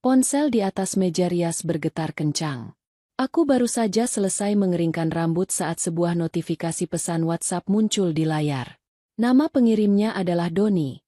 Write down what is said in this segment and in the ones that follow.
Ponsel di atas meja rias bergetar kencang. Aku baru saja selesai mengeringkan rambut saat sebuah notifikasi pesan WhatsApp muncul di layar. Nama pengirimnya adalah Doni,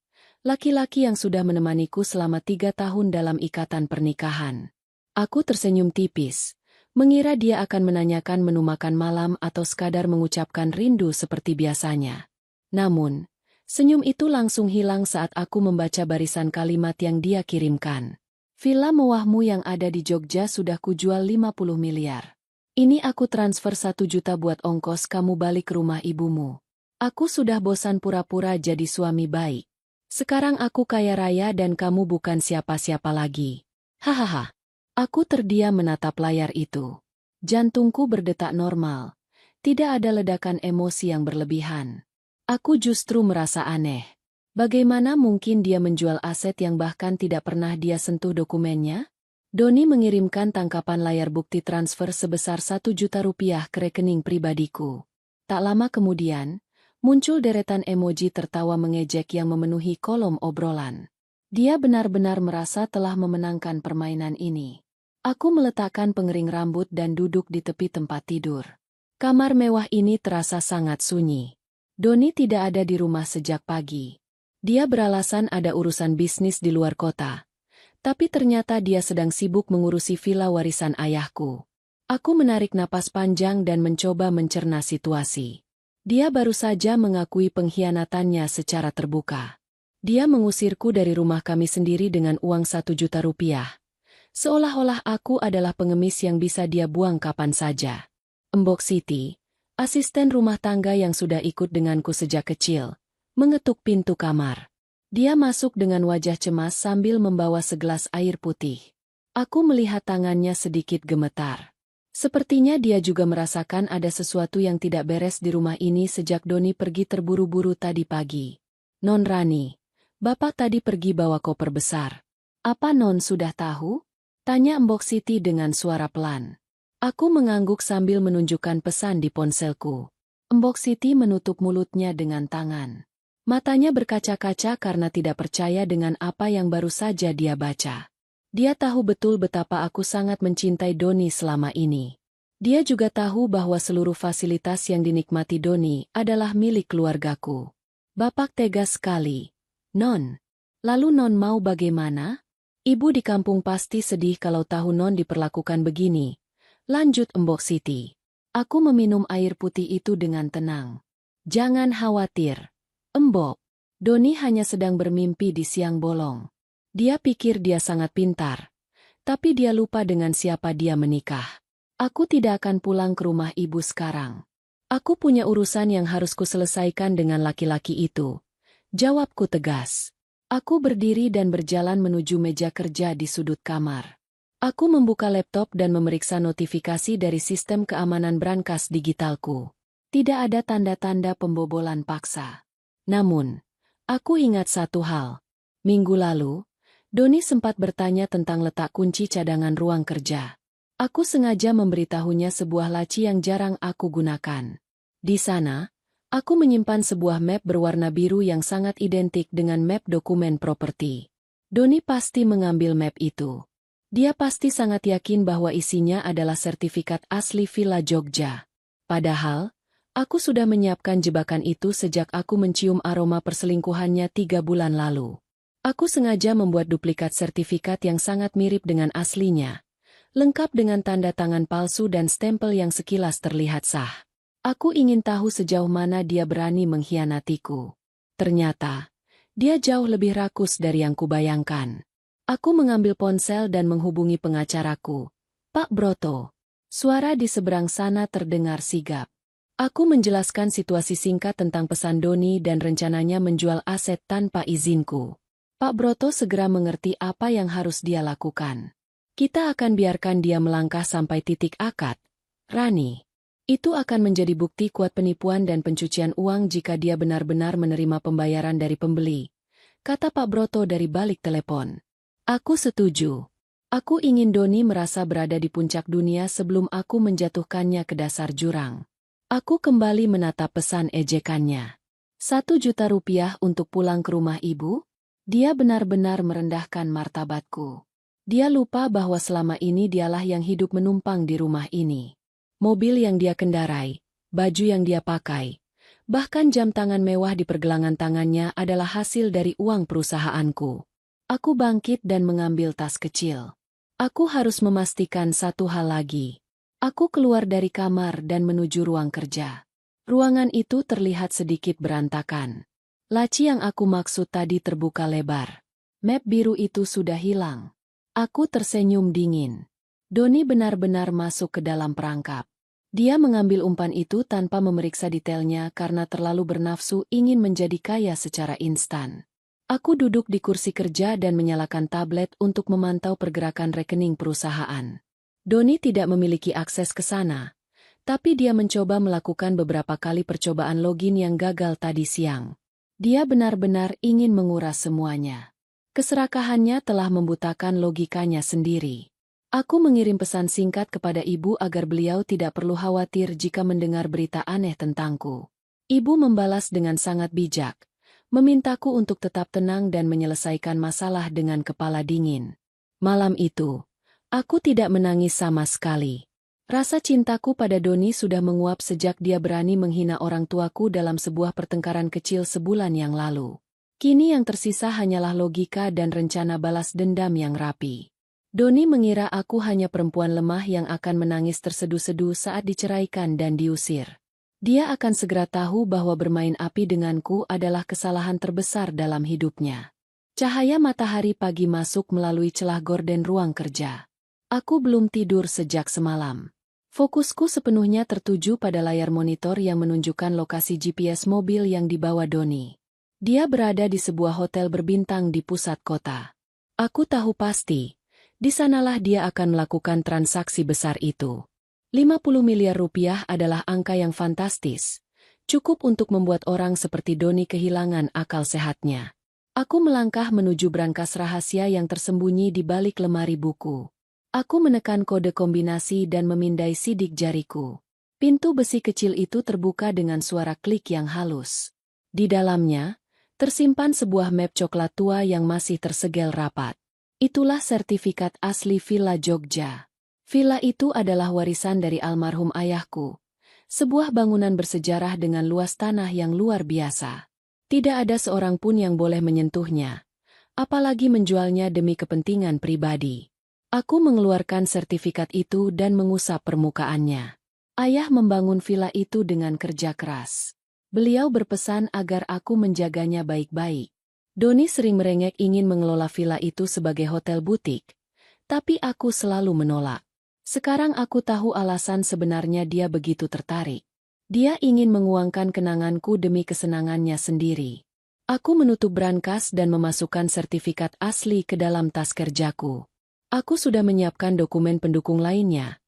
laki-laki yang sudah menemaniku selama 3 tahun dalam ikatan pernikahan. Aku tersenyum tipis, mengira dia akan menanyakan menu makan malam atau sekadar mengucapkan rindu seperti biasanya. Namun, senyum itu langsung hilang saat aku membaca barisan kalimat yang dia kirimkan. Villa mewahmu yang ada di Jogja sudah kujual 50 miliar. Ini aku transfer 1 juta buat ongkos kamu balik ke rumah ibumu. Aku sudah bosan pura-pura jadi suami baik. Sekarang aku kaya raya dan kamu bukan siapa-siapa lagi. Hahaha. Aku terdiam menatap layar itu. Jantungku berdetak normal. Tidak ada ledakan emosi yang berlebihan. Aku justru merasa aneh. Bagaimana mungkin dia menjual aset yang bahkan tidak pernah dia sentuh dokumennya? Doni mengirimkan tangkapan layar bukti transfer sebesar 1 juta rupiah ke rekening pribadiku. Tak lama kemudian, muncul deretan emoji tertawa mengejek yang memenuhi kolom obrolan. Dia benar-benar merasa telah memenangkan permainan ini. Aku meletakkan pengering rambut dan duduk di tepi tempat tidur. Kamar mewah ini terasa sangat sunyi. Doni tidak ada di rumah sejak pagi. Dia beralasan ada urusan bisnis di luar kota. Tapi ternyata dia sedang sibuk mengurusi villa warisan ayahku. Aku menarik napas panjang dan mencoba mencerna situasi. Dia baru saja mengakui pengkhianatannya secara terbuka. Dia mengusirku dari rumah kami sendiri dengan uang 1 juta rupiah. Seolah-olah aku adalah pengemis yang bisa dia buang kapan saja. Mbok Siti, asisten rumah tangga yang sudah ikut denganku sejak kecil, mengetuk pintu kamar. Dia masuk dengan wajah cemas sambil membawa segelas air putih. Aku melihat tangannya sedikit gemetar. Sepertinya dia juga merasakan ada sesuatu yang tidak beres di rumah ini sejak Doni pergi terburu-buru tadi pagi. Non Rani, Bapak tadi pergi bawa koper besar. Apa Non sudah tahu? Tanya Mbok Siti dengan suara pelan. Aku mengangguk sambil menunjukkan pesan di ponselku. Mbok Siti menutup mulutnya dengan tangan. Matanya berkaca-kaca karena tidak percaya dengan apa yang baru saja dia baca. Dia tahu betul betapa aku sangat mencintai Doni selama ini. Dia juga tahu bahwa seluruh fasilitas yang dinikmati Doni adalah milik keluargaku. Bapak tega sekali. Non. Lalu Non mau bagaimana? Ibu di kampung pasti sedih kalau tahu Non diperlakukan begini. Lanjut Mbok Siti. Aku meminum air putih itu dengan tenang. Jangan khawatir. Mbok, Doni hanya sedang bermimpi di siang bolong. Dia pikir dia sangat pintar. Tapi dia lupa dengan siapa dia menikah. Aku tidak akan pulang ke rumah ibu sekarang. Aku punya urusan yang harus kuselesaikan dengan laki-laki itu. Jawabku tegas. Aku berdiri dan berjalan menuju meja kerja di sudut kamar. Aku membuka laptop dan memeriksa notifikasi dari sistem keamanan brankas digitalku. Tidak ada tanda-tanda pembobolan paksa. Namun, aku ingat satu hal. Minggu lalu, Doni sempat bertanya tentang letak kunci cadangan ruang kerja. Aku sengaja memberitahunya sebuah laci yang jarang aku gunakan. Di sana, aku menyimpan sebuah map berwarna biru yang sangat identik dengan map dokumen properti. Doni pasti mengambil map itu. Dia pasti sangat yakin bahwa isinya adalah sertifikat asli Villa Jogja. Padahal, aku sudah menyiapkan jebakan itu sejak aku mencium aroma perselingkuhannya 3 bulan lalu. Aku sengaja membuat duplikat sertifikat yang sangat mirip dengan aslinya, lengkap dengan tanda tangan palsu dan stempel yang sekilas terlihat sah. Aku ingin tahu sejauh mana dia berani mengkhianatiku. Ternyata, dia jauh lebih rakus dari yang kubayangkan. Aku mengambil ponsel dan menghubungi pengacaraku. Pak Broto. Suara di seberang sana terdengar sigap. Aku menjelaskan situasi singkat tentang pesan Doni dan rencananya menjual aset tanpa izinku. Pak Broto segera mengerti apa yang harus dia lakukan. Kita akan biarkan dia melangkah sampai titik akad. Rani. Itu akan menjadi bukti kuat penipuan dan pencucian uang jika dia benar-benar menerima pembayaran dari pembeli. Kata Pak Broto dari balik telepon. Aku setuju. Aku ingin Doni merasa berada di puncak dunia sebelum aku menjatuhkannya ke dasar jurang. Aku kembali menatap pesan ejekannya. 1 juta rupiah untuk pulang ke rumah ibu? Dia benar-benar merendahkan martabatku. Dia lupa bahwa selama ini dialah yang hidup menumpang di rumah ini. Mobil yang dia kendarai, baju yang dia pakai, bahkan jam tangan mewah di pergelangan tangannya adalah hasil dari uang perusahaanku. Aku bangkit dan mengambil tas kecil. Aku harus memastikan satu hal lagi. Aku keluar dari kamar dan menuju ruang kerja. Ruangan itu terlihat sedikit berantakan. Laci yang aku maksud tadi terbuka lebar. Map biru itu sudah hilang. Aku tersenyum dingin. Doni benar-benar masuk ke dalam perangkap. Dia mengambil umpan itu tanpa memeriksa detailnya karena terlalu bernafsu ingin menjadi kaya secara instan. Aku duduk di kursi kerja dan menyalakan tablet untuk memantau pergerakan rekening perusahaan. Doni tidak memiliki akses ke sana, tapi dia mencoba melakukan beberapa kali percobaan login yang gagal tadi siang. Dia benar-benar ingin menguras semuanya. Keserakahannya telah membutakan logikanya sendiri. Aku mengirim pesan singkat kepada ibu agar beliau tidak perlu khawatir jika mendengar berita aneh tentangku. Ibu membalas dengan sangat bijak, memintaku untuk tetap tenang dan menyelesaikan masalah dengan kepala dingin. Malam itu, aku tidak menangis sama sekali. Rasa cintaku pada Doni sudah menguap sejak dia berani menghina orang tuaku dalam sebuah pertengkaran kecil sebulan yang lalu. Kini yang tersisa hanyalah logika dan rencana balas dendam yang rapi. Doni mengira aku hanya perempuan lemah yang akan menangis terseduh-seduh saat diceraikan dan diusir. Dia akan segera tahu bahwa bermain api denganku adalah kesalahan terbesar dalam hidupnya. Cahaya matahari pagi masuk melalui celah gorden ruang kerja. Aku belum tidur sejak semalam. Fokusku sepenuhnya tertuju pada layar monitor yang menunjukkan lokasi GPS mobil yang dibawa Doni. Dia berada di sebuah hotel berbintang di pusat kota. Aku tahu pasti, di sanalah dia akan melakukan transaksi besar itu. 50 miliar rupiah adalah angka yang fantastis, cukup untuk membuat orang seperti Doni kehilangan akal sehatnya. Aku melangkah menuju brankas rahasia yang tersembunyi di balik lemari buku. Aku menekan kode kombinasi dan memindai sidik jariku. Pintu besi kecil itu terbuka dengan suara klik yang halus. Di dalamnya, tersimpan sebuah map coklat tua yang masih tersegel rapat. Itulah sertifikat asli Villa Jogja. Villa itu adalah warisan dari almarhum ayahku. Sebuah bangunan bersejarah dengan luas tanah yang luar biasa. Tidak ada seorang pun yang boleh menyentuhnya, apalagi menjualnya demi kepentingan pribadi. Aku mengeluarkan sertifikat itu dan mengusap permukaannya. Ayah membangun villa itu dengan kerja keras. Beliau berpesan agar aku menjaganya baik-baik. Doni sering merengek ingin mengelola villa itu sebagai hotel butik, tapi aku selalu menolak. Sekarang aku tahu alasan sebenarnya dia begitu tertarik. Dia ingin menguangkan kenanganku demi kesenangannya sendiri. Aku menutup brankas dan memasukkan sertifikat asli ke dalam tas kerjaku. Aku sudah menyiapkan dokumen pendukung lainnya,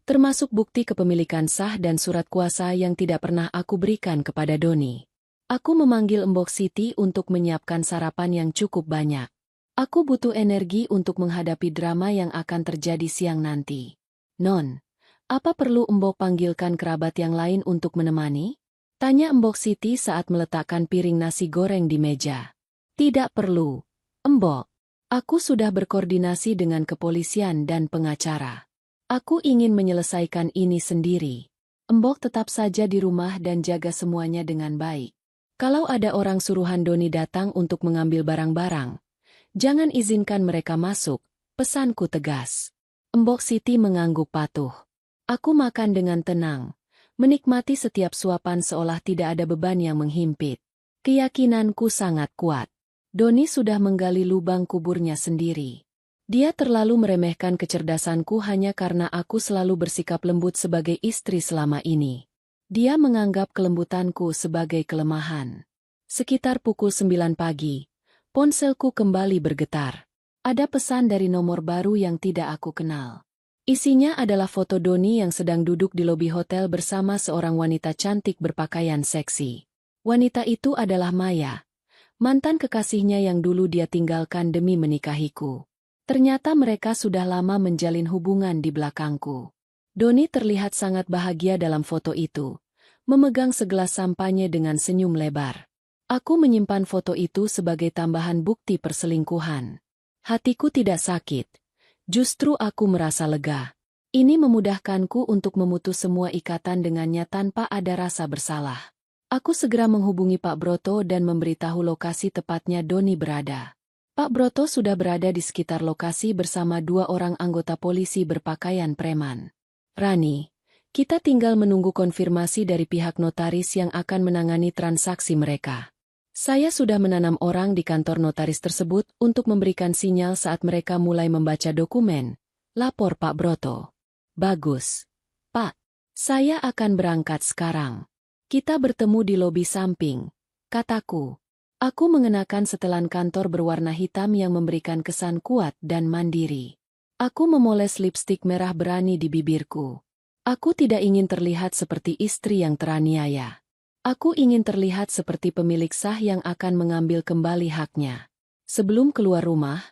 termasuk bukti kepemilikan sah dan surat kuasa yang tidak pernah aku berikan kepada Doni. Aku memanggil Mbok Siti untuk menyiapkan sarapan yang cukup banyak. Aku butuh energi untuk menghadapi drama yang akan terjadi siang nanti. Non, apa perlu Mbok panggilkan kerabat yang lain untuk menemani? Tanya Mbok Siti saat meletakkan piring nasi goreng di meja. Tidak perlu, Mbok. Aku sudah berkoordinasi dengan kepolisian dan pengacara. Aku ingin menyelesaikan ini sendiri. Mbok tetap saja di rumah dan jaga semuanya dengan baik. Kalau ada orang suruhan Doni datang untuk mengambil barang-barang, jangan izinkan mereka masuk, pesanku tegas. Mbok Siti mengangguk patuh. Aku makan dengan tenang, menikmati setiap suapan seolah tidak ada beban yang menghimpit. Keyakinanku sangat kuat. Doni sudah menggali lubang kuburnya sendiri. Dia terlalu meremehkan kecerdasanku hanya karena aku selalu bersikap lembut sebagai istri selama ini. Dia menganggap kelembutanku sebagai kelemahan. Sekitar pukul 9 pagi, ponselku kembali bergetar. Ada pesan dari nomor baru yang tidak aku kenal. Isinya adalah foto Doni yang sedang duduk di lobi hotel bersama seorang wanita cantik berpakaian seksi. Wanita itu adalah Maya, mantan kekasihnya yang dulu dia tinggalkan demi menikahiku. Ternyata mereka sudah lama menjalin hubungan di belakangku. Doni terlihat sangat bahagia dalam foto itu, memegang segelas sampanye dengan senyum lebar. Aku menyimpan foto itu sebagai tambahan bukti perselingkuhan. Hatiku tidak sakit, Justru aku merasa lega. Ini memudahkanku untuk memutus semua ikatan dengannya tanpa ada rasa bersalah. Aku segera menghubungi Pak Broto dan memberitahu lokasi tepatnya Doni berada. Pak Broto sudah berada di sekitar lokasi bersama 2 orang anggota polisi berpakaian preman. Rani, kita tinggal menunggu konfirmasi dari pihak notaris yang akan menangani transaksi mereka. Saya sudah menanam orang di kantor notaris tersebut untuk memberikan sinyal saat mereka mulai membaca dokumen, lapor Pak Broto. Bagus. Pak, saya akan berangkat sekarang. Kita bertemu di lobi samping, kataku. Aku mengenakan setelan kantor berwarna hitam yang memberikan kesan kuat dan mandiri. Aku memoles lipstik merah berani di bibirku. Aku tidak ingin terlihat seperti istri yang teraniaya. Aku ingin terlihat seperti pemilik sah yang akan mengambil kembali haknya. Sebelum keluar rumah,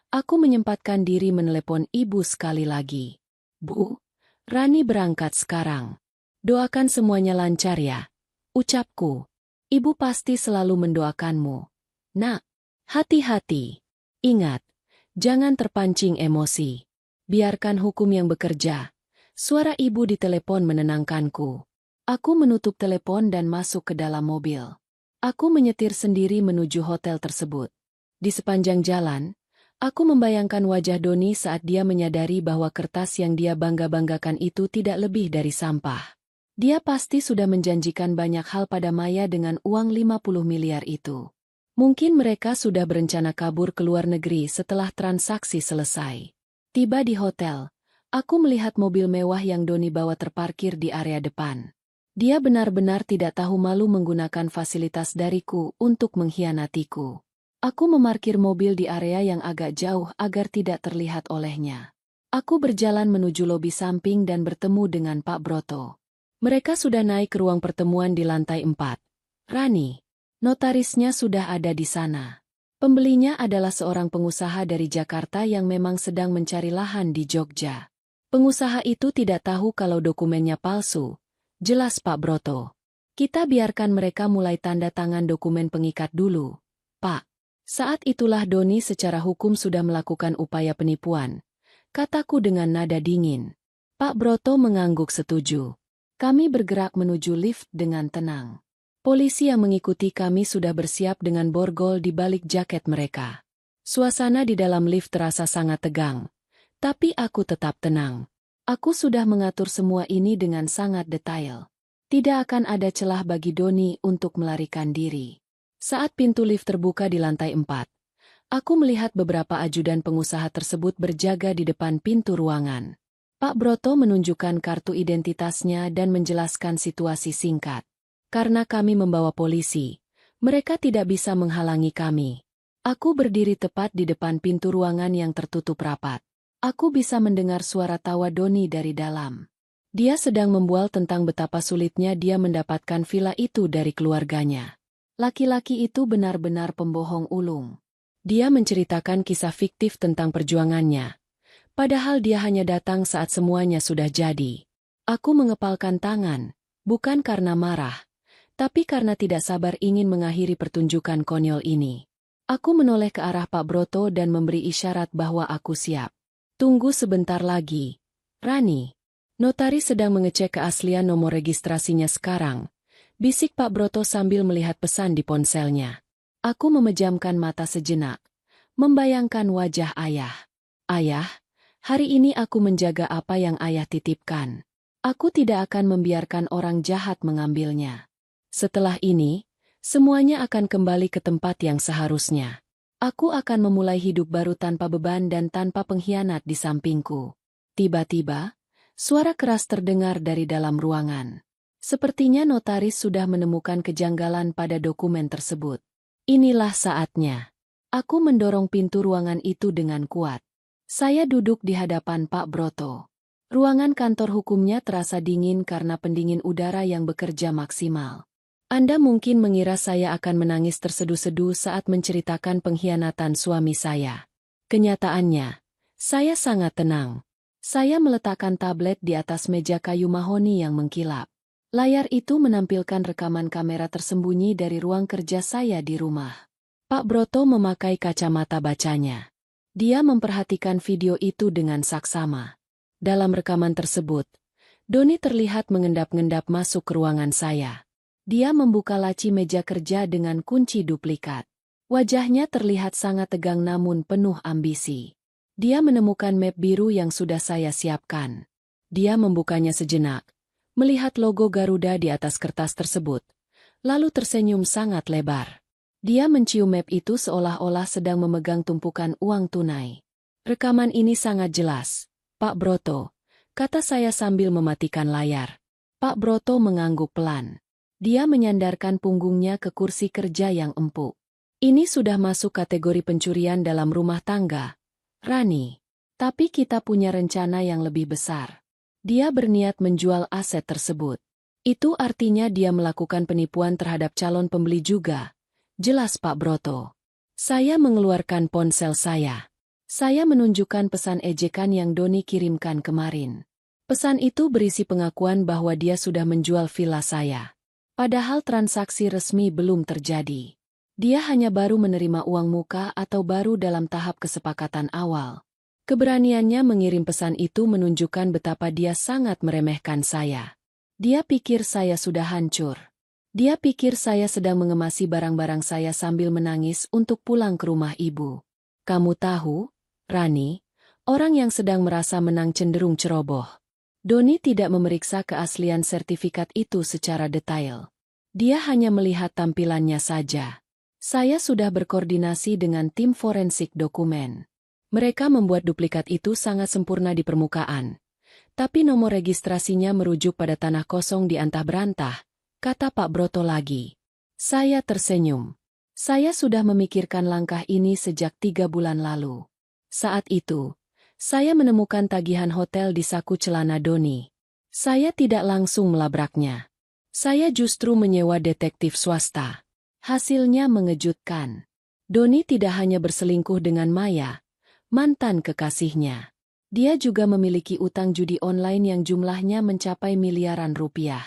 aku menyempatkan diri menelepon ibu sekali lagi. Bu, Rani berangkat sekarang. Doakan semuanya lancar ya, ucapku. Ibu pasti selalu mendoakanmu. Nak, hati-hati. Ingat, jangan terpancing emosi. Biarkan hukum yang bekerja. Suara ibu di telepon menenangkanku. Aku menutup telepon dan masuk ke dalam mobil. Aku menyetir sendiri menuju hotel tersebut. Di sepanjang jalan, aku membayangkan wajah Doni saat dia menyadari bahwa kertas yang dia bangga-banggakan itu tidak lebih dari sampah. Dia pasti sudah menjanjikan banyak hal pada Maya dengan uang 50 miliar itu. Mungkin mereka sudah berencana kabur ke luar negeri setelah transaksi selesai. Tiba di hotel. Aku melihat mobil mewah yang Doni bawa terparkir di area depan. Dia benar-benar tidak tahu malu menggunakan fasilitas dariku untuk mengkhianatiku. Aku memarkir mobil di area yang agak jauh agar tidak terlihat olehnya. Aku berjalan menuju lobi samping dan bertemu dengan Pak Broto. Mereka sudah naik ke ruang pertemuan di lantai 4. Rani, notarisnya sudah ada di sana. Pembelinya adalah seorang pengusaha dari Jakarta yang memang sedang mencari lahan di Jogja. Pengusaha itu tidak tahu kalau dokumennya palsu. Jelas Pak Broto. Kita biarkan mereka mulai tanda tangan dokumen pengikat dulu. Pak. Saat itulah Doni secara hukum sudah melakukan upaya penipuan. Kataku dengan nada dingin. Pak Broto mengangguk setuju. Kami bergerak menuju lift dengan tenang. Polisi yang mengikuti kami sudah bersiap dengan borgol di balik jaket mereka. Suasana di dalam lift terasa sangat tegang. Tapi aku tetap tenang. Aku sudah mengatur semua ini dengan sangat detail. Tidak akan ada celah bagi Doni untuk melarikan diri. Saat pintu lift terbuka di lantai 4, aku melihat beberapa ajudan pengusaha tersebut berjaga di depan pintu ruangan. Pak Broto menunjukkan kartu identitasnya dan menjelaskan situasi singkat. Karena kami membawa polisi, mereka tidak bisa menghalangi kami. Aku berdiri tepat di depan pintu ruangan yang tertutup rapat. Aku bisa mendengar suara tawa Doni dari dalam. Dia sedang membual tentang betapa sulitnya dia mendapatkan villa itu dari keluarganya. Laki-laki itu benar-benar pembohong ulung. Dia menceritakan kisah fiktif tentang perjuangannya. Padahal dia hanya datang saat semuanya sudah jadi. Aku mengepalkan tangan, bukan karena marah, tapi karena tidak sabar ingin mengakhiri pertunjukan konyol ini. Aku menoleh ke arah Pak Broto dan memberi isyarat bahwa aku siap. Tunggu sebentar lagi. Rani. Notaris sedang mengecek keaslian nomor registrasinya sekarang. Bisik Pak Broto sambil melihat pesan di ponselnya. Aku memejamkan mata sejenak. Membayangkan wajah ayah. Ayah, hari ini aku menjaga apa yang ayah titipkan. Aku tidak akan membiarkan orang jahat mengambilnya. Setelah ini, semuanya akan kembali ke tempat yang seharusnya. Aku akan memulai hidup baru tanpa beban dan tanpa pengkhianat di sampingku. Tiba-tiba, suara keras terdengar dari dalam ruangan. Sepertinya notaris sudah menemukan kejanggalan pada dokumen tersebut. Inilah saatnya. Aku mendorong pintu ruangan itu dengan kuat. Saya duduk di hadapan Pak Broto. Ruangan kantor hukumnya terasa dingin karena pendingin udara yang bekerja maksimal. Anda mungkin mengira saya akan menangis terseduh-seduh saat menceritakan pengkhianatan suami saya. Kenyataannya, saya sangat tenang. Saya meletakkan tablet di atas meja kayu mahoni yang mengkilap. Layar itu menampilkan rekaman kamera tersembunyi dari ruang kerja saya di rumah. Pak Broto memakai kacamata bacanya. Dia memperhatikan video itu dengan saksama. Dalam rekaman tersebut, Doni terlihat mengendap-endap masuk ke ruangan saya. Dia membuka laci meja kerja dengan kunci duplikat. Wajahnya terlihat sangat tegang namun penuh ambisi. Dia menemukan map biru yang sudah saya siapkan. Dia membukanya sejenak, melihat logo Garuda di atas kertas tersebut, lalu tersenyum sangat lebar. Dia mencium map itu seolah-olah sedang memegang tumpukan uang tunai. Rekaman ini sangat jelas, Pak Broto, kata saya sambil mematikan layar. Pak Broto mengangguk pelan. Dia menyandarkan punggungnya ke kursi kerja yang empuk. Ini sudah masuk kategori pencurian dalam rumah tangga, Rani. Tapi kita punya rencana yang lebih besar. Dia berniat menjual aset tersebut. Itu artinya dia melakukan penipuan terhadap calon pembeli juga. Jelas Pak Broto. Saya mengeluarkan ponsel saya. Saya menunjukkan pesan ejekan yang Doni kirimkan kemarin. Pesan itu berisi pengakuan bahwa dia sudah menjual villa saya. Padahal transaksi resmi belum terjadi. Dia hanya baru menerima uang muka atau baru dalam tahap kesepakatan awal. Keberaniannya mengirim pesan itu menunjukkan betapa dia sangat meremehkan saya. Dia pikir saya sudah hancur. Dia pikir saya sedang mengemasi barang-barang saya sambil menangis untuk pulang ke rumah ibu. Kamu tahu, Rani, orang yang sedang merasa menang cenderung ceroboh. Doni tidak memeriksa keaslian sertifikat itu secara detail. Dia hanya melihat tampilannya saja. Saya sudah berkoordinasi dengan tim forensik dokumen. Mereka membuat duplikat itu sangat sempurna di permukaan. Tapi nomor registrasinya merujuk pada tanah kosong di antah berantah, kata Pak Broto lagi. Saya tersenyum. Saya sudah memikirkan langkah ini sejak 3 bulan lalu. Saat itu, saya menemukan tagihan hotel di saku celana Doni. Saya tidak langsung melabraknya. Saya justru menyewa detektif swasta. Hasilnya mengejutkan. Doni tidak hanya berselingkuh dengan Maya, mantan kekasihnya. Dia juga memiliki utang judi online yang jumlahnya mencapai miliaran rupiah.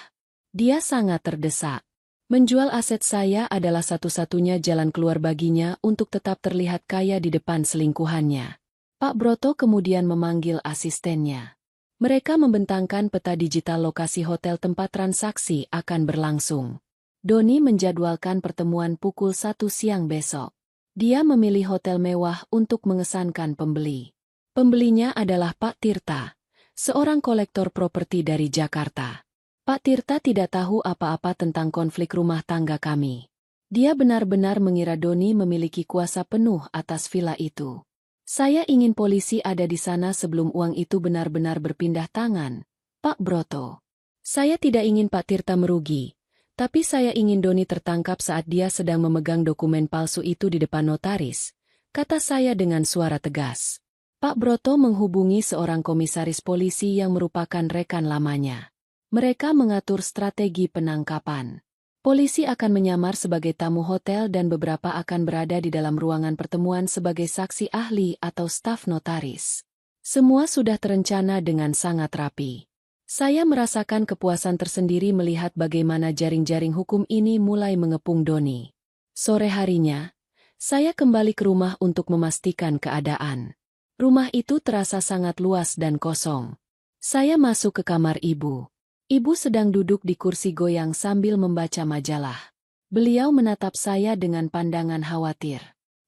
Dia sangat terdesak. Menjual aset saya adalah satu-satunya jalan keluar baginya untuk tetap terlihat kaya di depan selingkuhannya. Pak Broto kemudian memanggil asistennya. Mereka membentangkan peta digital lokasi hotel tempat transaksi akan berlangsung. Doni menjadwalkan pertemuan pukul 1 siang besok. Dia memilih hotel mewah untuk mengesankan pembeli. Pembelinya adalah Pak Tirta, seorang kolektor properti dari Jakarta. Pak Tirta tidak tahu apa-apa tentang konflik rumah tangga kami. Dia benar-benar mengira Doni memiliki kuasa penuh atas villa itu. Saya ingin polisi ada di sana sebelum uang itu benar-benar berpindah tangan, Pak Broto. Saya tidak ingin Pak Tirta merugi, tapi saya ingin Doni tertangkap saat dia sedang memegang dokumen palsu itu di depan notaris, kata saya dengan suara tegas. Pak Broto menghubungi seorang komisaris polisi yang merupakan rekan lamanya. Mereka mengatur strategi penangkapan. Polisi akan menyamar sebagai tamu hotel dan beberapa akan berada di dalam ruangan pertemuan sebagai saksi ahli atau staf notaris. Semua sudah terencana dengan sangat rapi. Saya merasakan kepuasan tersendiri melihat bagaimana jaring-jaring hukum ini mulai mengepung Doni. Sore harinya, saya kembali ke rumah untuk memastikan keadaan. Rumah itu terasa sangat luas dan kosong. Saya masuk ke kamar ibu. Ibu sedang duduk di kursi goyang sambil membaca majalah. Beliau menatap saya dengan pandangan khawatir.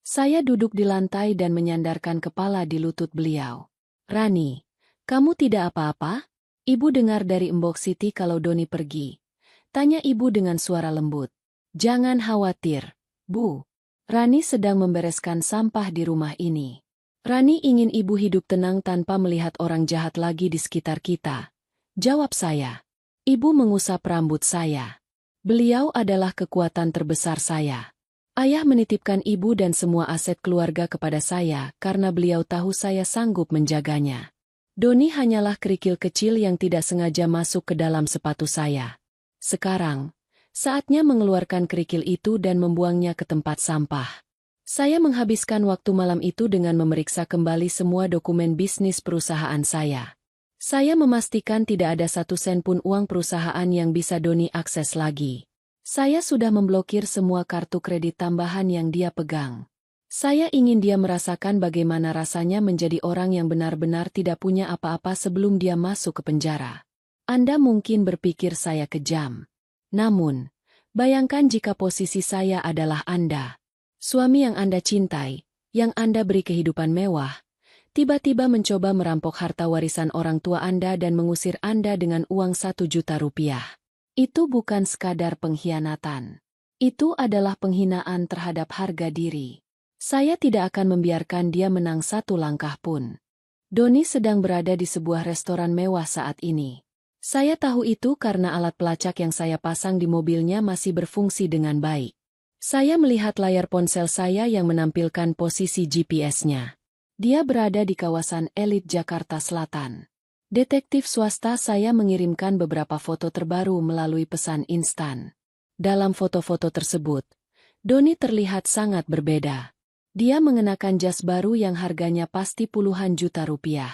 Saya duduk di lantai dan menyandarkan kepala di lutut beliau. Rani, kamu tidak apa-apa? Ibu dengar dari Mbok Siti kalau Doni pergi. Tanya ibu dengan suara lembut. Jangan khawatir, Bu. Rani sedang membereskan sampah di rumah ini. Rani ingin ibu hidup tenang tanpa melihat orang jahat lagi di sekitar kita. Jawab saya. Ibu mengusap rambut saya. Beliau adalah kekuatan terbesar saya. Ayah menitipkan ibu dan semua aset keluarga kepada saya karena beliau tahu saya sanggup menjaganya. Doni hanyalah kerikil kecil yang tidak sengaja masuk ke dalam sepatu saya. Sekarang, saatnya mengeluarkan kerikil itu dan membuangnya ke tempat sampah. Saya menghabiskan waktu malam itu dengan memeriksa kembali semua dokumen bisnis perusahaan saya. Saya memastikan tidak ada 1 sen pun uang perusahaan yang bisa Doni akses lagi. Saya sudah memblokir semua kartu kredit tambahan yang dia pegang. Saya ingin dia merasakan bagaimana rasanya menjadi orang yang benar-benar tidak punya apa-apa sebelum dia masuk ke penjara. Anda mungkin berpikir saya kejam. Namun, bayangkan jika posisi saya adalah Anda. Suami yang Anda cintai, yang Anda beri kehidupan mewah, tiba-tiba mencoba merampok harta warisan orang tua Anda dan mengusir Anda dengan uang 1 juta rupiah. Itu bukan sekadar pengkhianatan. Itu adalah penghinaan terhadap harga diri. Saya tidak akan membiarkan dia menang satu langkah pun. Doni sedang berada di sebuah restoran mewah saat ini. Saya tahu itu karena alat pelacak yang saya pasang di mobilnya masih berfungsi dengan baik. Saya melihat layar ponsel saya yang menampilkan posisi GPS-nya. Dia berada di kawasan elit Jakarta Selatan. Detektif swasta saya mengirimkan beberapa foto terbaru melalui pesan instan. Dalam foto-foto tersebut, Doni terlihat sangat berbeda. Dia mengenakan jas baru yang harganya pasti puluhan juta rupiah.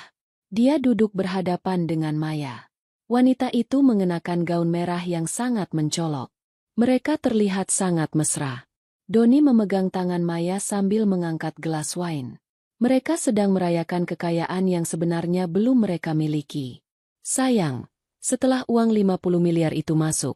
Dia duduk berhadapan dengan Maya. Wanita itu mengenakan gaun merah yang sangat mencolok. Mereka terlihat sangat mesra. Doni memegang tangan Maya sambil mengangkat gelas wine. Mereka sedang merayakan kekayaan yang sebenarnya belum mereka miliki. Sayang, setelah uang 50 miliar itu masuk,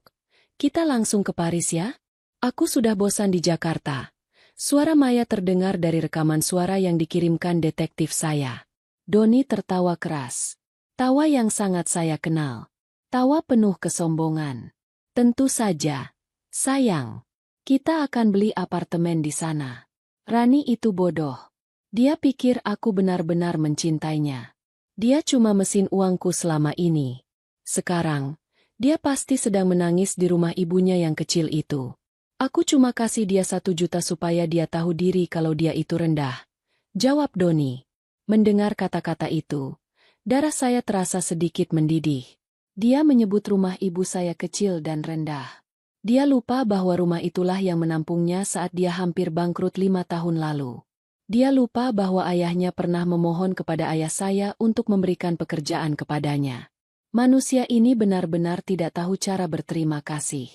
kita langsung ke Paris ya? Aku sudah bosan di Jakarta. Suara Maya terdengar dari rekaman suara yang dikirimkan detektif saya. Doni tertawa keras. Tawa yang sangat saya kenal. Tawa penuh kesombongan. Tentu saja. Sayang. Kita akan beli apartemen di sana. Rani itu bodoh. Dia pikir aku benar-benar mencintainya. Dia cuma mesin uangku selama ini. Sekarang, dia pasti sedang menangis di rumah ibunya yang kecil itu. Aku cuma kasih dia 1 juta supaya dia tahu diri kalau dia itu rendah. Jawab Doni. Mendengar kata-kata itu, darah saya terasa sedikit mendidih. Dia menyebut rumah ibu saya kecil dan rendah. Dia lupa bahwa rumah itulah yang menampungnya saat dia hampir bangkrut 5 tahun lalu. Dia lupa bahwa ayahnya pernah memohon kepada ayah saya untuk memberikan pekerjaan kepadanya. Manusia ini benar-benar tidak tahu cara berterima kasih.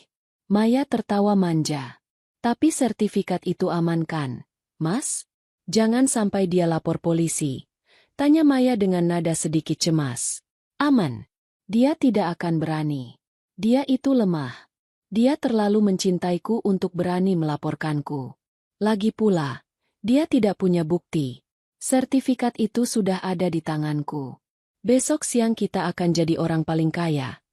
Maya tertawa manja. Tapi sertifikat itu aman kan, Mas? Jangan sampai dia lapor polisi. Tanya Maya dengan nada sedikit cemas. Aman. Dia tidak akan berani. Dia itu lemah. Dia terlalu mencintaiku untuk berani melaporkanku. Lagi pula, dia tidak punya bukti. Sertifikat itu sudah ada di tanganku. Besok siang kita akan jadi orang paling kaya.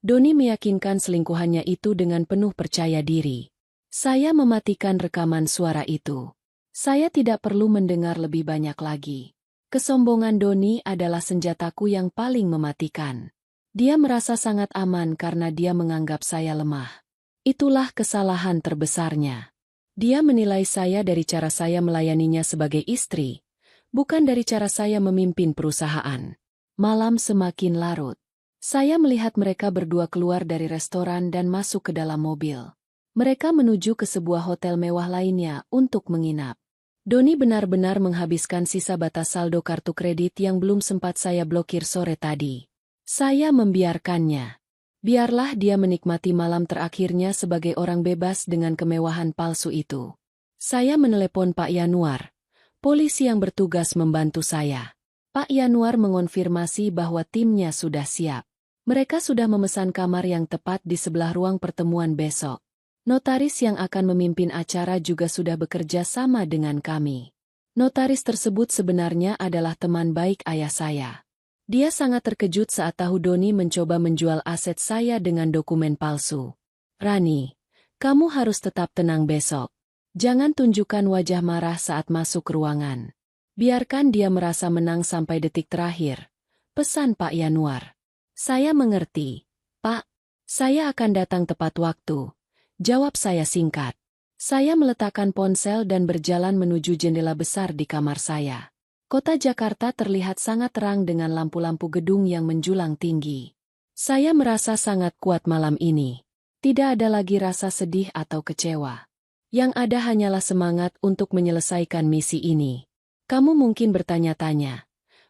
Doni meyakinkan selingkuhannya itu dengan penuh percaya diri. Saya mematikan rekaman suara itu. Saya tidak perlu mendengar lebih banyak lagi. Kesombongan Doni adalah senjataku yang paling mematikan. Dia merasa sangat aman karena dia menganggap saya lemah. Itulah kesalahan terbesarnya. Dia menilai saya dari cara saya melayaninya sebagai istri, bukan dari cara saya memimpin perusahaan. Malam semakin larut. Saya melihat mereka berdua keluar dari restoran dan masuk ke dalam mobil. Mereka menuju ke sebuah hotel mewah lainnya untuk menginap. Doni benar-benar menghabiskan sisa batas saldo kartu kredit yang belum sempat saya blokir sore tadi. Saya membiarkannya. Biarlah dia menikmati malam terakhirnya sebagai orang bebas dengan kemewahan palsu itu. Saya menelepon Pak Yanuar, polisi yang bertugas membantu saya. Pak Yanuar mengonfirmasi bahwa timnya sudah siap. Mereka sudah memesan kamar yang tepat di sebelah ruang pertemuan besok. Notaris yang akan memimpin acara juga sudah bekerja sama dengan kami. Notaris tersebut sebenarnya adalah teman baik ayah saya. Dia sangat terkejut saat tahu Doni mencoba menjual aset saya dengan dokumen palsu. Rani, kamu harus tetap tenang besok. Jangan tunjukkan wajah marah saat masuk ruangan. Biarkan dia merasa menang sampai detik terakhir. Pesan Pak Yanuar. Saya mengerti, Pak. Saya akan datang tepat waktu. Jawab saya singkat. Saya meletakkan ponsel dan berjalan menuju jendela besar di kamar saya. Kota Jakarta terlihat sangat terang dengan lampu-lampu gedung yang menjulang tinggi. Saya merasa sangat kuat malam ini. Tidak ada lagi rasa sedih atau kecewa. Yang ada hanyalah semangat untuk menyelesaikan misi ini. Kamu mungkin bertanya-tanya,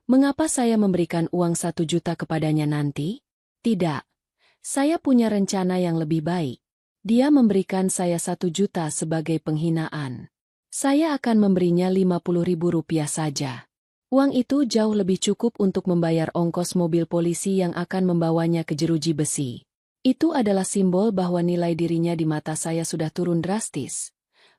mengapa saya memberikan uang 1 juta kepadanya nanti? Tidak. Saya punya rencana yang lebih baik. Dia memberikan saya 1 juta sebagai penghinaan. Saya akan memberinya Rp50.000 saja. Uang itu jauh lebih cukup untuk membayar ongkos mobil polisi yang akan membawanya ke jeruji besi. Itu adalah simbol bahwa nilai dirinya di mata saya sudah turun drastis.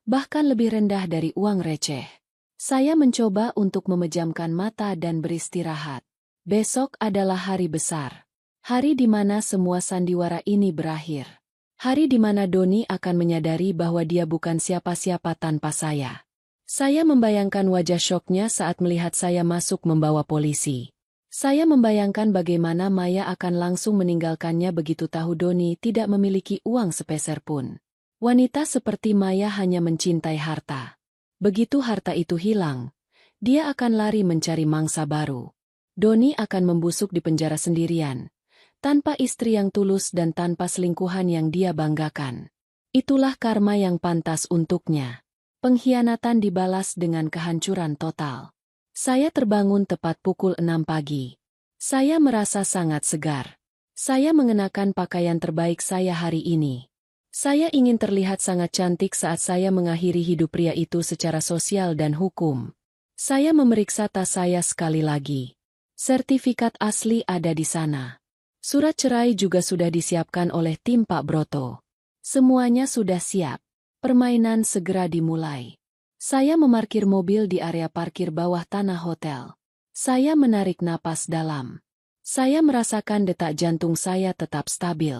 Bahkan lebih rendah dari uang receh. Saya mencoba untuk memejamkan mata dan beristirahat. Besok adalah hari besar. Hari di mana semua sandiwara ini berakhir. Hari di mana Doni akan menyadari bahwa dia bukan siapa-siapa tanpa saya. Saya membayangkan wajah syoknya saat melihat saya masuk membawa polisi. Saya membayangkan bagaimana Maya akan langsung meninggalkannya begitu tahu Doni tidak memiliki uang sepeser pun. Wanita seperti Maya hanya mencintai harta. Begitu harta itu hilang, dia akan lari mencari mangsa baru. Doni akan membusuk di penjara sendirian, tanpa istri yang tulus dan tanpa selingkuhan yang dia banggakan. Itulah karma yang pantas untuknya. Pengkhianatan dibalas dengan kehancuran total. Saya terbangun tepat pukul 6 pagi. Saya merasa sangat segar. Saya mengenakan pakaian terbaik saya hari ini. Saya ingin terlihat sangat cantik saat saya mengakhiri hidup pria itu secara sosial dan hukum. Saya memeriksa tas saya sekali lagi. Sertifikat asli ada di sana. Surat cerai juga sudah disiapkan oleh tim Pak Broto. Semuanya sudah siap. Permainan segera dimulai. Saya memarkir mobil di area parkir bawah tanah hotel. Saya menarik napas dalam. Saya merasakan detak jantung saya tetap stabil.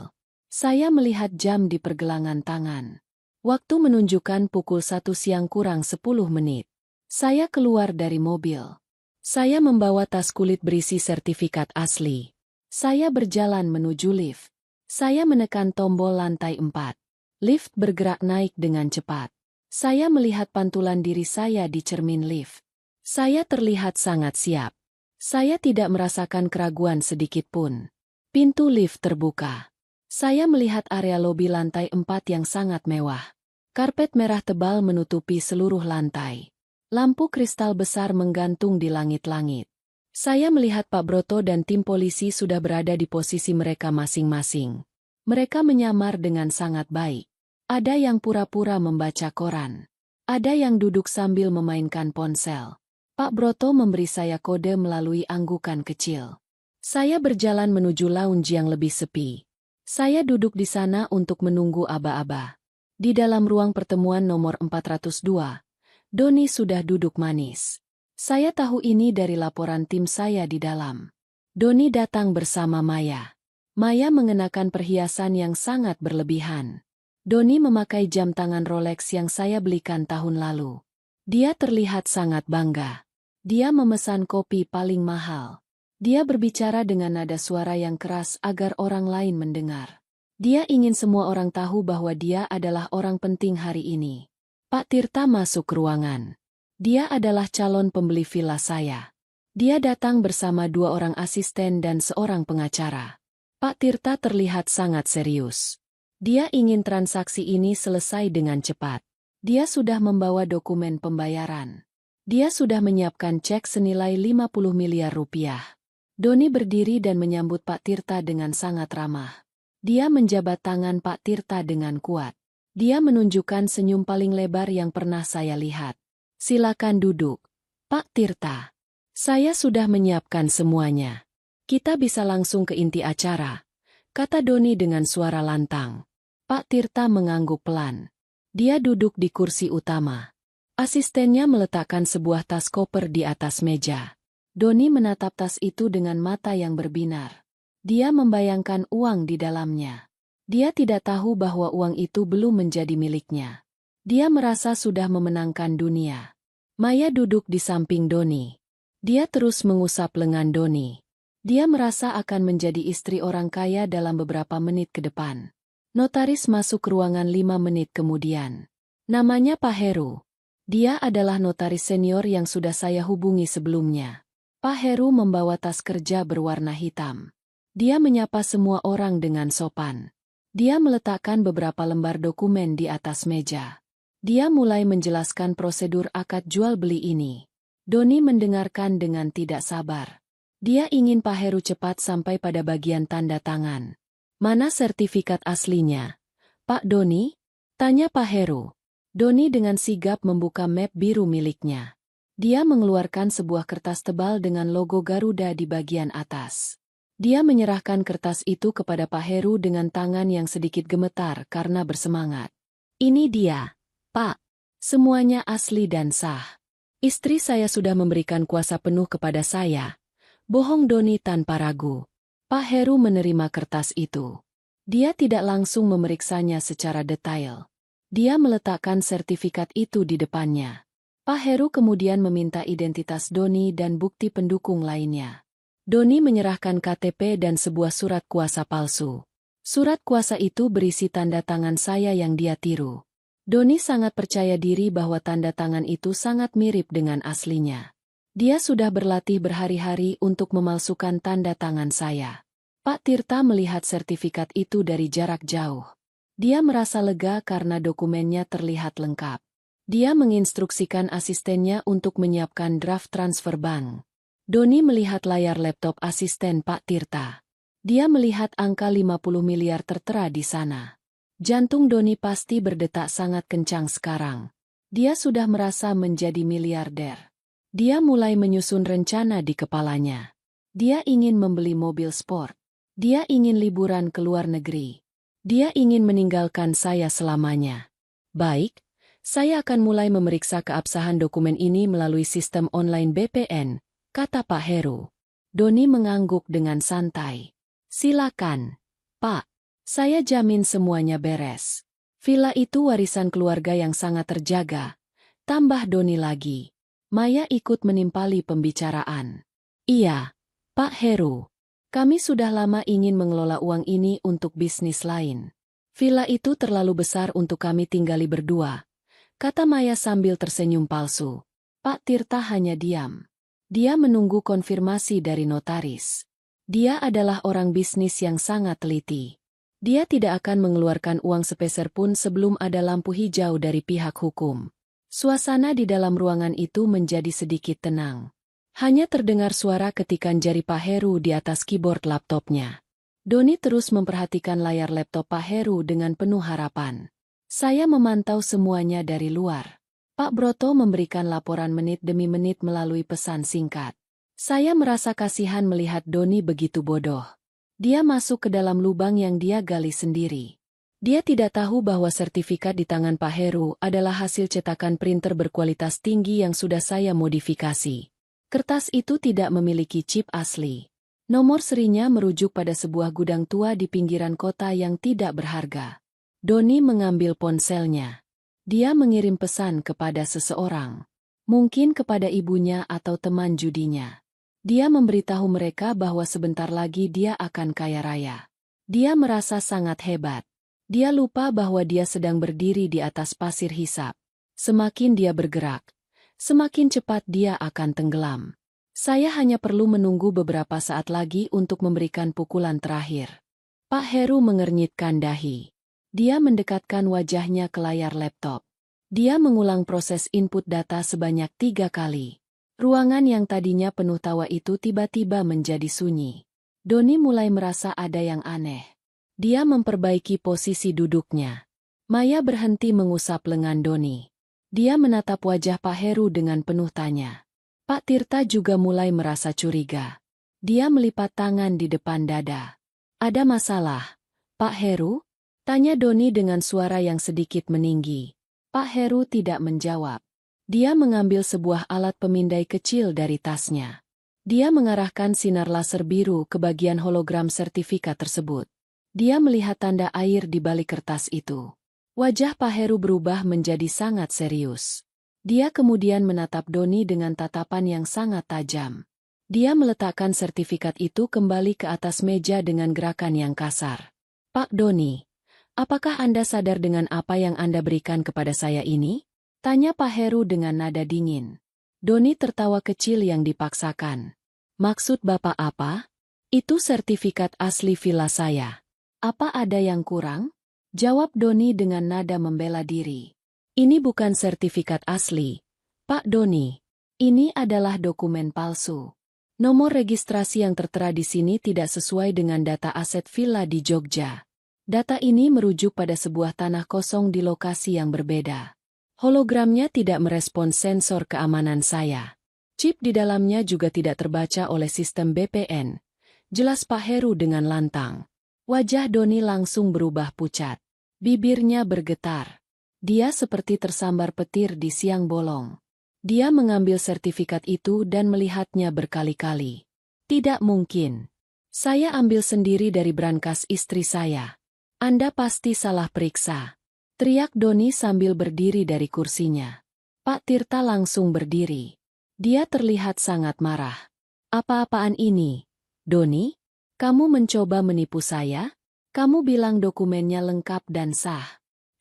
Saya melihat jam di pergelangan tangan. Waktu menunjukkan pukul 1 siang kurang 10 menit. Saya keluar dari mobil. Saya membawa tas kulit berisi sertifikat asli. Saya berjalan menuju lift. Saya menekan tombol lantai 4. Lift bergerak naik dengan cepat. Saya melihat pantulan diri saya di cermin lift. Saya terlihat sangat siap. Saya tidak merasakan keraguan sedikit pun. Pintu lift terbuka. Saya melihat area lobi lantai 4 yang sangat mewah. Karpet merah tebal menutupi seluruh lantai. Lampu kristal besar menggantung di langit-langit. Saya melihat Pak Broto dan tim polisi sudah berada di posisi mereka masing-masing. Mereka menyamar dengan sangat baik. Ada yang pura-pura membaca koran. Ada yang duduk sambil memainkan ponsel. Pak Broto memberi saya kode melalui anggukan kecil. Saya berjalan menuju lounge yang lebih sepi. Saya duduk di sana untuk menunggu aba-aba. Di dalam ruang pertemuan nomor 402, Doni sudah duduk manis. Saya tahu ini dari laporan tim saya di dalam. Doni datang bersama Maya. Maya mengenakan perhiasan yang sangat berlebihan. Doni memakai jam tangan Rolex yang saya belikan tahun lalu. Dia terlihat sangat bangga. Dia memesan kopi paling mahal. Dia berbicara dengan nada suara yang keras agar orang lain mendengar. Dia ingin semua orang tahu bahwa dia adalah orang penting hari ini. Pak Tirta masuk ke ruangan. Dia adalah calon pembeli villa saya. Dia datang bersama 2 orang asisten dan seorang pengacara. Pak Tirta terlihat sangat serius. Dia ingin transaksi ini selesai dengan cepat. Dia sudah membawa dokumen pembayaran. Dia sudah menyiapkan cek senilai 50 miliar rupiah. Doni berdiri dan menyambut Pak Tirta dengan sangat ramah. Dia menjabat tangan Pak Tirta dengan kuat. Dia menunjukkan senyum paling lebar yang pernah saya lihat. Silakan duduk, Pak Tirta. Saya sudah menyiapkan semuanya. Kita bisa langsung ke inti acara, kata Doni dengan suara lantang. Pak Tirta mengangguk pelan. Dia duduk di kursi utama. Asistennya meletakkan sebuah tas koper di atas meja. Doni menatap tas itu dengan mata yang berbinar. Dia membayangkan uang di dalamnya. Dia tidak tahu bahwa uang itu belum menjadi miliknya. Dia merasa sudah memenangkan dunia. Maya duduk di samping Doni. Dia terus mengusap lengan Doni. Dia merasa akan menjadi istri orang kaya dalam beberapa menit ke depan. Notaris masuk ke ruangan 5 menit kemudian. Namanya Pak Heru. Dia adalah notaris senior yang sudah saya hubungi sebelumnya. Pak Heru membawa tas kerja berwarna hitam. Dia menyapa semua orang dengan sopan. Dia meletakkan beberapa lembar dokumen di atas meja. Dia mulai menjelaskan prosedur akad jual beli ini. Doni mendengarkan dengan tidak sabar. Dia ingin Pak Heru cepat sampai pada bagian tanda tangan. Mana sertifikat aslinya? Pak Doni? Tanya Pak Heru. Doni dengan sigap membuka map biru miliknya. Dia mengeluarkan sebuah kertas tebal dengan logo Garuda di bagian atas. Dia menyerahkan kertas itu kepada Pak Heru dengan tangan yang sedikit gemetar karena bersemangat. Ini dia, Pak. Semuanya asli dan sah. Istri saya sudah memberikan kuasa penuh kepada saya. Bohong Doni tanpa ragu. Pak Heru menerima kertas itu. Dia tidak langsung memeriksanya secara detail. Dia meletakkan sertifikat itu di depannya. Pak Heru kemudian meminta identitas Doni dan bukti pendukung lainnya. Doni menyerahkan KTP dan sebuah surat kuasa palsu. Surat kuasa itu berisi tanda tangan saya yang dia tiru. Doni sangat percaya diri bahwa tanda tangan itu sangat mirip dengan aslinya. Dia sudah berlatih berhari-hari untuk memalsukan tanda tangan saya. Pak Tirta melihat sertifikat itu dari jarak jauh. Dia merasa lega karena dokumennya terlihat lengkap. Dia menginstruksikan asistennya untuk menyiapkan draft transfer bank. Doni melihat layar laptop asisten Pak Tirta. Dia melihat angka 50 miliar tertera di sana. Jantung Doni pasti berdetak sangat kencang sekarang. Dia sudah merasa menjadi miliarder. Dia mulai menyusun rencana di kepalanya. Dia ingin membeli mobil sport. Dia ingin liburan ke luar negeri. Dia ingin meninggalkan saya selamanya. Baik. Saya akan mulai memeriksa keabsahan dokumen ini melalui sistem online BPN, kata Pak Heru. Doni mengangguk dengan santai. Silakan, Pak. Saya jamin semuanya beres. Villa itu warisan keluarga yang sangat terjaga. Tambah Doni lagi. Maya ikut menimpali pembicaraan. Iya, Pak Heru. Kami sudah lama ingin mengelola uang ini untuk bisnis lain. Villa itu terlalu besar untuk kami tinggali berdua. Kata Maya sambil tersenyum palsu. Pak Tirta hanya diam. Dia menunggu konfirmasi dari notaris. Dia adalah orang bisnis yang sangat teliti. Dia tidak akan mengeluarkan uang sepeser pun sebelum ada lampu hijau dari pihak hukum. Suasana di dalam ruangan itu menjadi sedikit tenang. Hanya terdengar suara ketikan jari Pak Heru di atas keyboard laptopnya. Doni terus memperhatikan layar laptop Pak Heru dengan penuh harapan. Saya memantau semuanya dari luar. Pak Broto memberikan laporan menit demi menit melalui pesan singkat. Saya merasa kasihan melihat Doni begitu bodoh. Dia masuk ke dalam lubang yang dia gali sendiri. Dia tidak tahu bahwa sertifikat di tangan Pak Heru adalah hasil cetakan printer berkualitas tinggi yang sudah saya modifikasi. Kertas itu tidak memiliki chip asli. Nomor serinya merujuk pada sebuah gudang tua di pinggiran kota yang tidak berharga. Doni mengambil ponselnya. Dia mengirim pesan kepada seseorang. Mungkin kepada ibunya atau teman judinya. Dia memberitahu mereka bahwa sebentar lagi dia akan kaya raya. Dia merasa sangat hebat. Dia lupa bahwa dia sedang berdiri di atas pasir hisap. Semakin dia bergerak, semakin cepat dia akan tenggelam. Saya hanya perlu menunggu beberapa saat lagi untuk memberikan pukulan terakhir. Pak Heru mengernyitkan dahi. Dia mendekatkan wajahnya ke layar laptop. Dia mengulang proses input data sebanyak 3 kali. Ruangan yang tadinya penuh tawa itu tiba-tiba menjadi sunyi. Doni mulai merasa ada yang aneh. Dia memperbaiki posisi duduknya. Maya berhenti mengusap lengan Doni. Dia menatap wajah Pak Heru dengan penuh tanya. Pak Tirta juga mulai merasa curiga. Dia melipat tangan di depan dada. Ada masalah, Pak Heru? Tanya Doni dengan suara yang sedikit meninggi. Pak Heru tidak menjawab. Dia mengambil sebuah alat pemindai kecil dari tasnya. Dia mengarahkan sinar laser biru ke bagian hologram sertifikat tersebut. Dia melihat tanda air di balik kertas itu. Wajah Pak Heru berubah menjadi sangat serius. Dia kemudian menatap Doni dengan tatapan yang sangat tajam. Dia meletakkan sertifikat itu kembali ke atas meja dengan gerakan yang kasar. Pak Doni. Apakah Anda sadar dengan apa yang Anda berikan kepada saya ini? Tanya Pak Heru dengan nada dingin. Doni tertawa kecil yang dipaksakan. Maksud Bapak apa? Itu sertifikat asli villa saya. Apa ada yang kurang? Jawab Doni dengan nada membela diri. Ini bukan sertifikat asli, Pak Doni. Ini adalah dokumen palsu. Nomor registrasi yang tertera di sini tidak sesuai dengan data aset villa di Jogja. Data ini merujuk pada sebuah tanah kosong di lokasi yang berbeda. Hologramnya tidak merespons sensor keamanan saya. Chip di dalamnya juga tidak terbaca oleh sistem VPN. Jelas Pak Heru dengan lantang. Wajah Doni langsung berubah pucat. Bibirnya bergetar. Dia seperti tersambar petir di siang bolong. Dia mengambil sertifikat itu dan melihatnya berkali-kali. Tidak mungkin. Saya ambil sendiri dari brankas istri saya. Anda pasti salah periksa. Teriak Doni sambil berdiri dari kursinya. Pak Tirta langsung berdiri. Dia terlihat sangat marah. Apa-apaan ini? Doni? Kamu mencoba menipu saya? Kamu bilang dokumennya lengkap dan sah.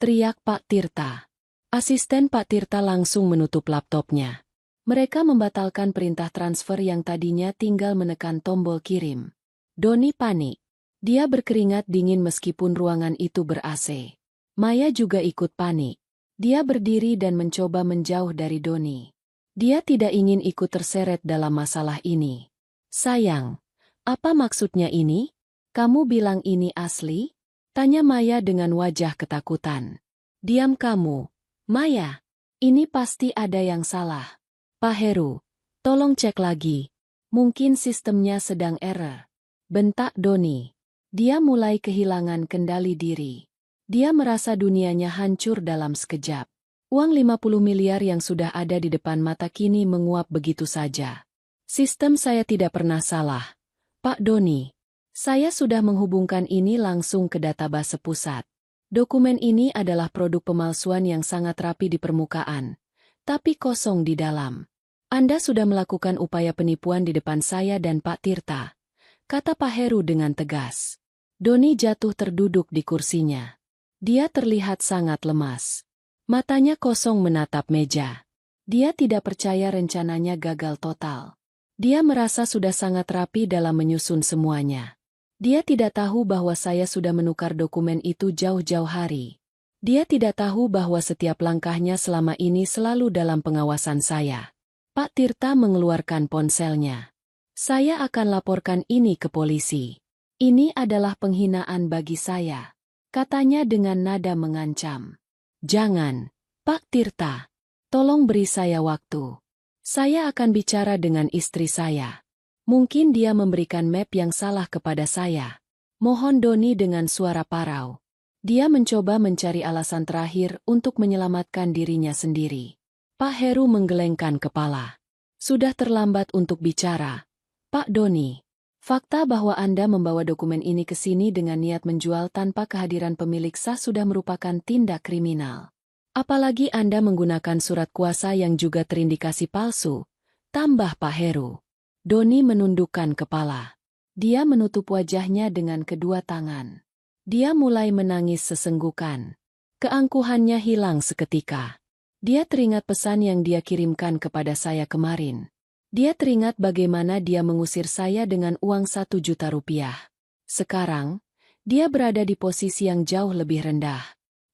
Teriak Pak Tirta. Asisten Pak Tirta langsung menutup laptopnya. Mereka membatalkan perintah transfer yang tadinya tinggal menekan tombol kirim. Doni panik. Dia berkeringat dingin meskipun ruangan itu ber-AC. Maya juga ikut panik. Dia berdiri dan mencoba menjauh dari Doni. Dia tidak ingin ikut terseret dalam masalah ini. Sayang, apa maksudnya ini? Kamu bilang ini asli? Tanya Maya dengan wajah ketakutan. Diam kamu, Maya. Ini pasti ada yang salah. Pak Heru, tolong cek lagi. Mungkin sistemnya sedang error. Bentak Doni. Dia mulai kehilangan kendali diri. Dia merasa dunianya hancur dalam sekejap. Uang 50 miliar yang sudah ada di depan mata kini menguap begitu saja. Sistem saya tidak pernah salah. Pak Doni, saya sudah menghubungkan ini langsung ke database pusat. Dokumen ini adalah produk pemalsuan yang sangat rapi di permukaan, tapi kosong di dalam. Anda sudah melakukan upaya penipuan di depan saya dan Pak Tirta, kata Pak Heru dengan tegas. Doni jatuh terduduk di kursinya. Dia terlihat sangat lemas. Matanya kosong menatap meja. Dia tidak percaya rencananya gagal total. Dia merasa sudah sangat rapi dalam menyusun semuanya. Dia tidak tahu bahwa saya sudah menukar dokumen itu jauh-jauh hari. Dia tidak tahu bahwa setiap langkahnya selama ini selalu dalam pengawasan saya. Pak Tirta mengeluarkan ponselnya. Saya akan laporkan ini ke polisi. Ini adalah penghinaan bagi saya. Katanya dengan nada mengancam. Jangan, Pak Tirta. Tolong beri saya waktu. Saya akan bicara dengan istri saya. Mungkin dia memberikan map yang salah kepada saya. Mohon Doni dengan suara parau. Dia mencoba mencari alasan terakhir untuk menyelamatkan dirinya sendiri. Pak Heru menggelengkan kepala. Sudah terlambat untuk bicara. Pak Doni. Fakta bahwa Anda membawa dokumen ini ke sini dengan niat menjual tanpa kehadiran pemilik sah sudah merupakan tindak kriminal. Apalagi Anda menggunakan surat kuasa yang juga terindikasi palsu, tambah Pak Heru. Doni menundukkan kepala. Dia menutup wajahnya dengan kedua tangan. Dia mulai menangis sesenggukan. Keangkuhannya hilang seketika. Dia teringat pesan yang dia kirimkan kepada saya kemarin. Dia teringat bagaimana dia mengusir saya dengan uang 1 juta rupiah. Sekarang, dia berada di posisi yang jauh lebih rendah.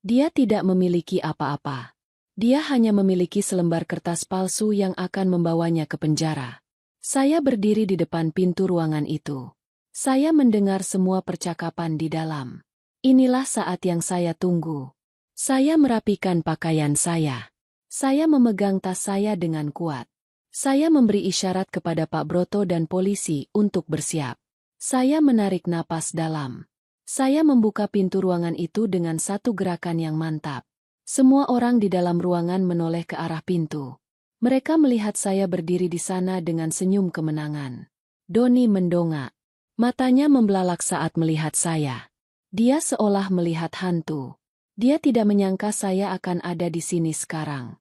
Dia tidak memiliki apa-apa. Dia hanya memiliki selembar kertas palsu yang akan membawanya ke penjara. Saya berdiri di depan pintu ruangan itu. Saya mendengar semua percakapan di dalam. Inilah saat yang saya tunggu. Saya merapikan pakaian saya. Saya memegang tas saya dengan kuat. Saya memberi isyarat kepada Pak Broto dan polisi untuk bersiap. Saya menarik napas dalam. Saya membuka pintu ruangan itu dengan satu gerakan yang mantap. Semua orang di dalam ruangan menoleh ke arah pintu. Mereka melihat saya berdiri di sana dengan senyum kemenangan. Doni mendongak. Matanya membelalak saat melihat saya. Dia seolah melihat hantu. Dia tidak menyangka saya akan ada di sini sekarang.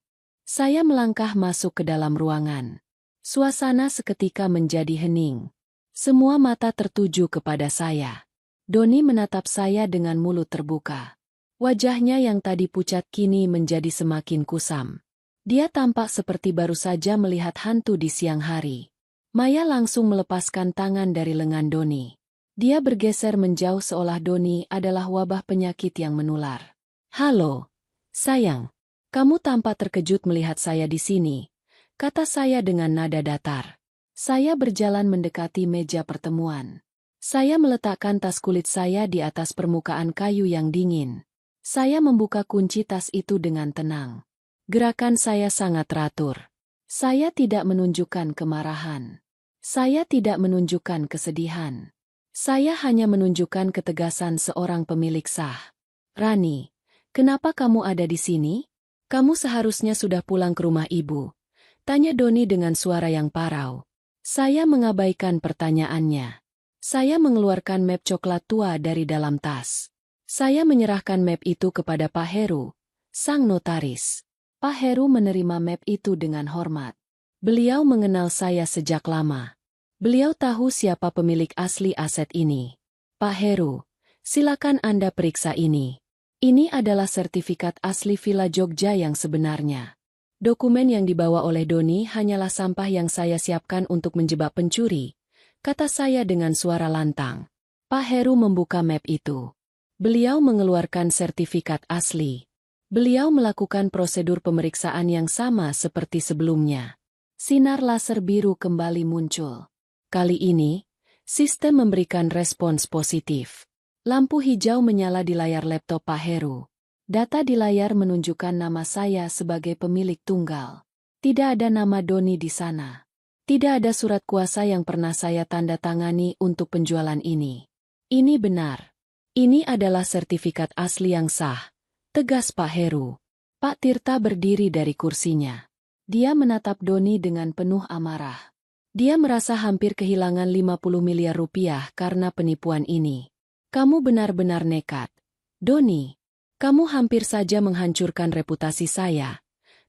Saya melangkah masuk ke dalam ruangan. Suasana seketika menjadi hening. Semua mata tertuju kepada saya. Doni menatap saya dengan mulut terbuka. Wajahnya yang tadi pucat kini menjadi semakin kusam. Dia tampak seperti baru saja melihat hantu di siang hari. Maya langsung melepaskan tangan dari lengan Doni. Dia bergeser menjauh seolah Doni adalah wabah penyakit yang menular. Halo, sayang. Kamu tampak terkejut melihat saya di sini, kata saya dengan nada datar. Saya berjalan mendekati meja pertemuan. Saya meletakkan tas kulit saya di atas permukaan kayu yang dingin. Saya membuka kunci tas itu dengan tenang. Gerakan saya sangat teratur. Saya tidak menunjukkan kemarahan. Saya tidak menunjukkan kesedihan. Saya hanya menunjukkan ketegasan seorang pemilik sah. Rani, kenapa kamu ada di sini? Kamu seharusnya sudah pulang ke rumah ibu. Tanya Doni dengan suara yang parau. Saya mengabaikan pertanyaannya. Saya mengeluarkan map coklat tua dari dalam tas. Saya menyerahkan map itu kepada Pak Heru, sang notaris. Pak Heru menerima map itu dengan hormat. Beliau mengenal saya sejak lama. Beliau tahu siapa pemilik asli aset ini. Pak Heru, silakan Anda periksa ini. Ini adalah sertifikat asli Villa Jogja yang sebenarnya. Dokumen yang dibawa oleh Doni hanyalah sampah yang saya siapkan untuk menjebak pencuri, kata saya dengan suara lantang. Pak Heru membuka map itu. Beliau mengeluarkan sertifikat asli. Beliau melakukan prosedur pemeriksaan yang sama seperti sebelumnya. Sinar laser biru kembali muncul. Kali ini, sistem memberikan respons positif. Lampu hijau menyala di layar laptop Pak Heru. Data di layar menunjukkan nama saya sebagai pemilik tunggal. Tidak ada nama Doni di sana. Tidak ada surat kuasa yang pernah saya tanda tangani untuk penjualan ini. Ini benar. Ini adalah sertifikat asli yang sah. Tegas Pak Heru. Pak Tirta berdiri dari kursinya. Dia menatap Doni dengan penuh amarah. Dia merasa hampir kehilangan 50 miliar rupiah karena penipuan ini. Kamu benar-benar nekat. Doni, kamu hampir saja menghancurkan reputasi saya,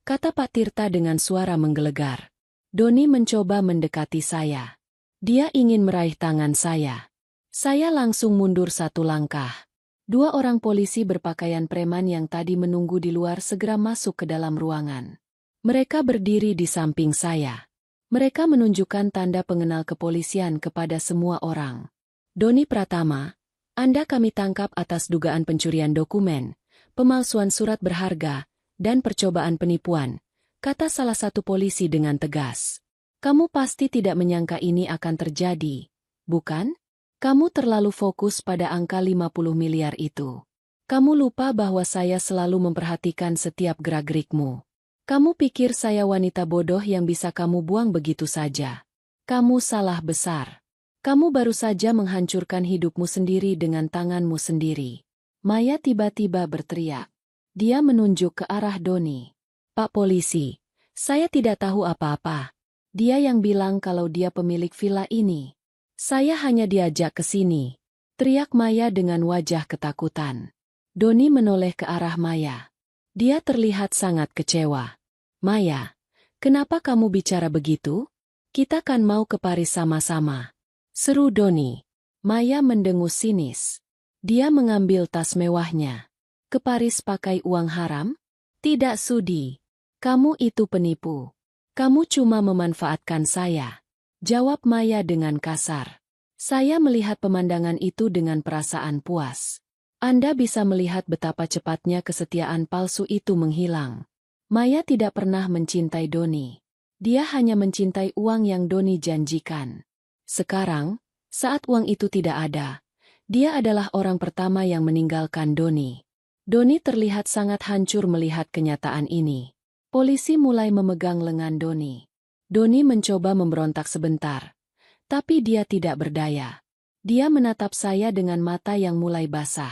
kata Pak Tirta dengan suara menggelegar. Doni mencoba mendekati saya. Dia ingin meraih tangan saya. Saya langsung mundur satu langkah. Dua orang polisi berpakaian preman yang tadi menunggu di luar segera masuk ke dalam ruangan. Mereka berdiri di samping saya. Mereka menunjukkan tanda pengenal kepolisian kepada semua orang. Doni Pratama, Anda kami tangkap atas dugaan pencurian dokumen, pemalsuan surat berharga, dan percobaan penipuan, kata salah satu polisi dengan tegas. Kamu pasti tidak menyangka ini akan terjadi, bukan? Kamu terlalu fokus pada angka 50 miliar itu. Kamu lupa bahwa saya selalu memperhatikan setiap gerak-gerikmu. Kamu pikir saya wanita bodoh yang bisa kamu buang begitu saja. Kamu salah besar. Kamu baru saja menghancurkan hidupmu sendiri dengan tanganmu sendiri. Maya tiba-tiba berteriak. Dia menunjuk ke arah Doni. Pak polisi, saya tidak tahu apa-apa. Dia yang bilang kalau dia pemilik villa ini. Saya hanya diajak ke sini, teriak Maya dengan wajah ketakutan. Doni menoleh ke arah Maya. Dia terlihat sangat kecewa. Maya, kenapa kamu bicara begitu? Kita kan mau ke Paris sama-sama. Seru Doni. Maya mendengus sinis. Dia mengambil tas mewahnya. Ke Paris pakai uang haram? Tidak sudi. Kamu itu penipu. Kamu cuma memanfaatkan saya. Jawab Maya dengan kasar. Saya melihat pemandangan itu dengan perasaan puas. Anda bisa melihat betapa cepatnya kesetiaan palsu itu menghilang. Maya tidak pernah mencintai Doni. Dia hanya mencintai uang yang Doni janjikan. Sekarang, saat uang itu tidak ada, dia adalah orang pertama yang meninggalkan Doni. Doni terlihat sangat hancur melihat kenyataan ini. Polisi mulai memegang lengan Doni. Doni mencoba memberontak sebentar, tapi dia tidak berdaya. Dia menatap saya dengan mata yang mulai basah.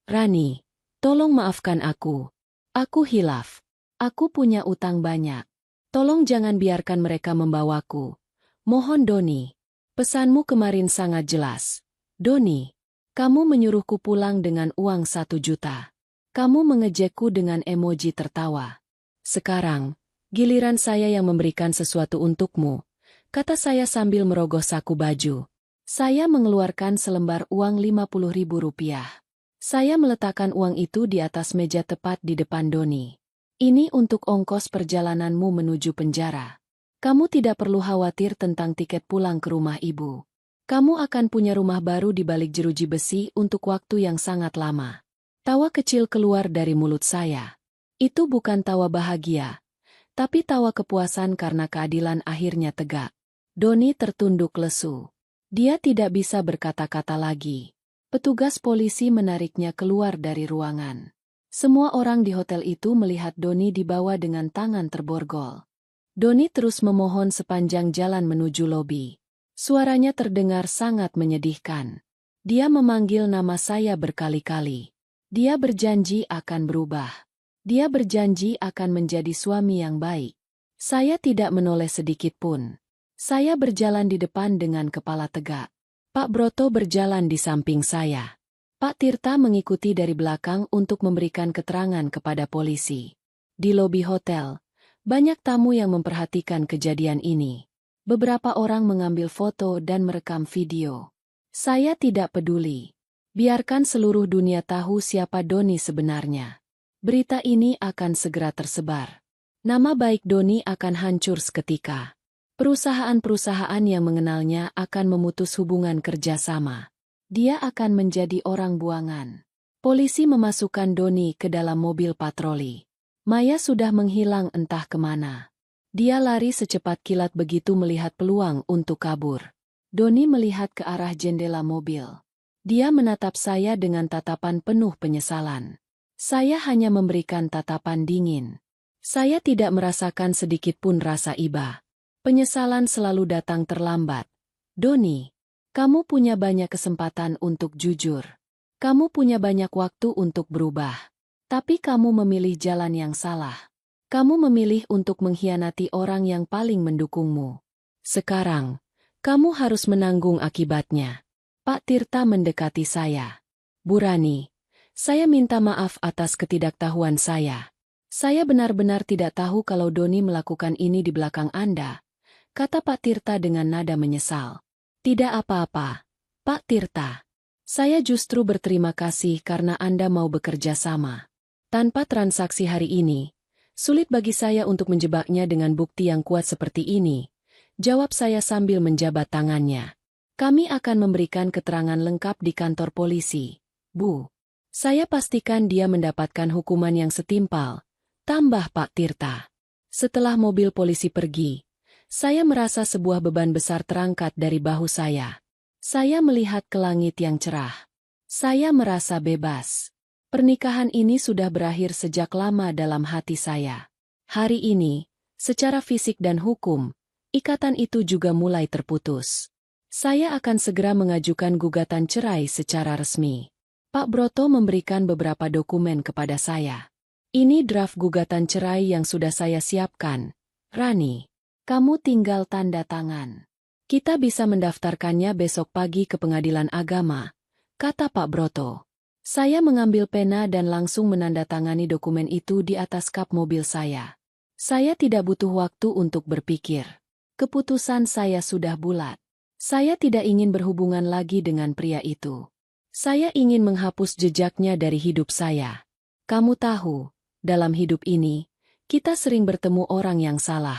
Rani, tolong maafkan aku. Aku hilaf. Aku punya utang banyak. Tolong jangan biarkan mereka membawaku. Mohon Doni. Pesanmu kemarin sangat jelas. Doni, kamu menyuruhku pulang dengan uang 1 juta. Kamu mengejekku dengan emoji tertawa. Sekarang, giliran saya yang memberikan sesuatu untukmu, kata saya sambil merogoh saku baju. Saya mengeluarkan selembar uang 50.000 rupiah. Saya meletakkan uang itu di atas meja tepat di depan Doni. Ini untuk ongkos perjalananmu menuju penjara. Kamu tidak perlu khawatir tentang tiket pulang ke rumah ibu. Kamu akan punya rumah baru di balik jeruji besi untuk waktu yang sangat lama. Tawa kecil keluar dari mulut saya. Itu bukan tawa bahagia, tapi tawa kepuasan karena keadilan akhirnya tegak. Doni tertunduk lesu. Dia tidak bisa berkata-kata lagi. Petugas polisi menariknya keluar dari ruangan. Semua orang di hotel itu melihat Doni dibawa dengan tangan terborgol. Doni terus memohon sepanjang jalan menuju lobi. Suaranya terdengar sangat menyedihkan. Dia memanggil nama saya berkali-kali. Dia berjanji akan berubah. Dia berjanji akan menjadi suami yang baik. Saya tidak menoleh sedikit pun. Saya berjalan di depan dengan kepala tegak. Pak Broto berjalan di samping saya. Pak Tirta mengikuti dari belakang untuk memberikan keterangan kepada polisi. Di lobi hotel, banyak tamu yang memperhatikan kejadian ini. Beberapa orang mengambil foto dan merekam video. Saya tidak peduli. Biarkan seluruh dunia tahu siapa Doni sebenarnya. Berita ini akan segera tersebar. Nama baik Doni akan hancur seketika. Perusahaan-perusahaan yang mengenalnya akan memutus hubungan kerjasama. Dia akan menjadi orang buangan. Polisi memasukkan Doni ke dalam mobil patroli. Maya sudah menghilang entah kemana. Dia lari secepat kilat begitu melihat peluang untuk kabur. Doni melihat ke arah jendela mobil. Dia menatap saya dengan tatapan penuh penyesalan. Saya hanya memberikan tatapan dingin. Saya tidak merasakan sedikit pun rasa iba. Penyesalan selalu datang terlambat. Doni, kamu punya banyak kesempatan untuk jujur. Kamu punya banyak waktu untuk berubah. Tapi kamu memilih jalan yang salah. Kamu memilih untuk mengkhianati orang yang paling mendukungmu. Sekarang, kamu harus menanggung akibatnya. Pak Tirta mendekati saya. Bu Rani, saya minta maaf atas ketidaktahuan saya. Saya benar-benar tidak tahu kalau Doni melakukan ini di belakang Anda, kata Pak Tirta dengan nada menyesal. Tidak apa-apa, Pak Tirta. Saya justru berterima kasih karena Anda mau bekerja sama. Tanpa transaksi hari ini, sulit bagi saya untuk menjebaknya dengan bukti yang kuat seperti ini, jawab saya sambil menjabat tangannya. Kami akan memberikan keterangan lengkap di kantor polisi, Bu. Saya pastikan dia mendapatkan hukuman yang setimpal, tambah Pak Tirta. Setelah mobil polisi pergi, saya merasa sebuah beban besar terangkat dari bahu saya. Saya melihat ke langit yang cerah. Saya merasa bebas. Pernikahan ini sudah berakhir sejak lama dalam hati saya. Hari ini, secara fisik dan hukum, ikatan itu juga mulai terputus. Saya akan segera mengajukan gugatan cerai secara resmi. Pak Broto memberikan beberapa dokumen kepada saya. Ini draft gugatan cerai yang sudah saya siapkan. Rani, kamu tinggal tanda tangan. Kita bisa mendaftarkannya besok pagi ke pengadilan agama, kata Pak Broto. Saya mengambil pena dan langsung menandatangani dokumen itu di atas kap mobil saya. Saya tidak butuh waktu untuk berpikir. Keputusan saya sudah bulat. Saya tidak ingin berhubungan lagi dengan pria itu. Saya ingin menghapus jejaknya dari hidup saya. Kamu tahu, dalam hidup ini, kita sering bertemu orang yang salah.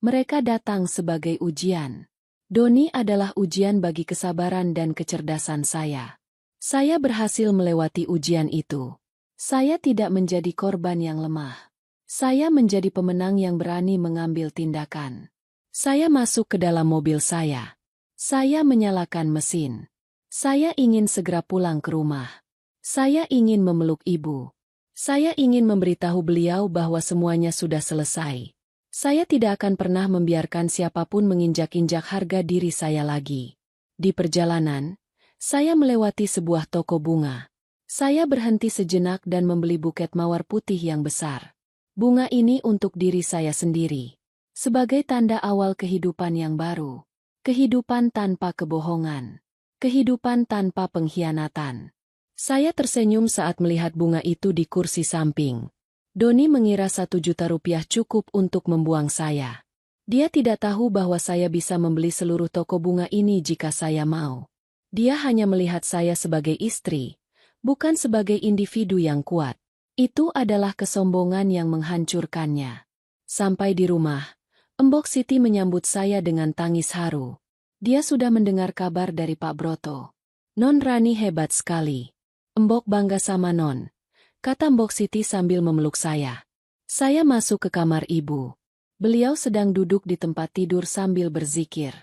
Mereka datang sebagai ujian. Doni adalah ujian bagi kesabaran dan kecerdasan saya. Saya berhasil melewati ujian itu. Saya tidak menjadi korban yang lemah. Saya menjadi pemenang yang berani mengambil tindakan. Saya masuk ke dalam mobil saya. Saya menyalakan mesin. Saya ingin segera pulang ke rumah. Saya ingin memeluk ibu. Saya ingin memberitahu beliau bahwa semuanya sudah selesai. Saya tidak akan pernah membiarkan siapapun menginjak-injak harga diri saya lagi. Di perjalanan, saya melewati sebuah toko bunga. Saya berhenti sejenak dan membeli buket mawar putih yang besar. Bunga ini untuk diri saya sendiri. Sebagai tanda awal kehidupan yang baru. Kehidupan tanpa kebohongan. Kehidupan tanpa pengkhianatan. Saya tersenyum saat melihat bunga itu di kursi samping. Doni mengira 1 juta rupiah cukup untuk membuang saya. Dia tidak tahu bahwa saya bisa membeli seluruh toko bunga ini jika saya mau. Dia hanya melihat saya sebagai istri, bukan sebagai individu yang kuat. Itu adalah kesombongan yang menghancurkannya. Sampai di rumah, Embok Siti menyambut saya dengan tangis haru. Dia sudah mendengar kabar dari Pak Broto. Non Rani hebat sekali. Embok bangga sama Non, kata Mbok Siti sambil memeluk saya. Saya masuk ke kamar ibu. Beliau sedang duduk di tempat tidur sambil berzikir.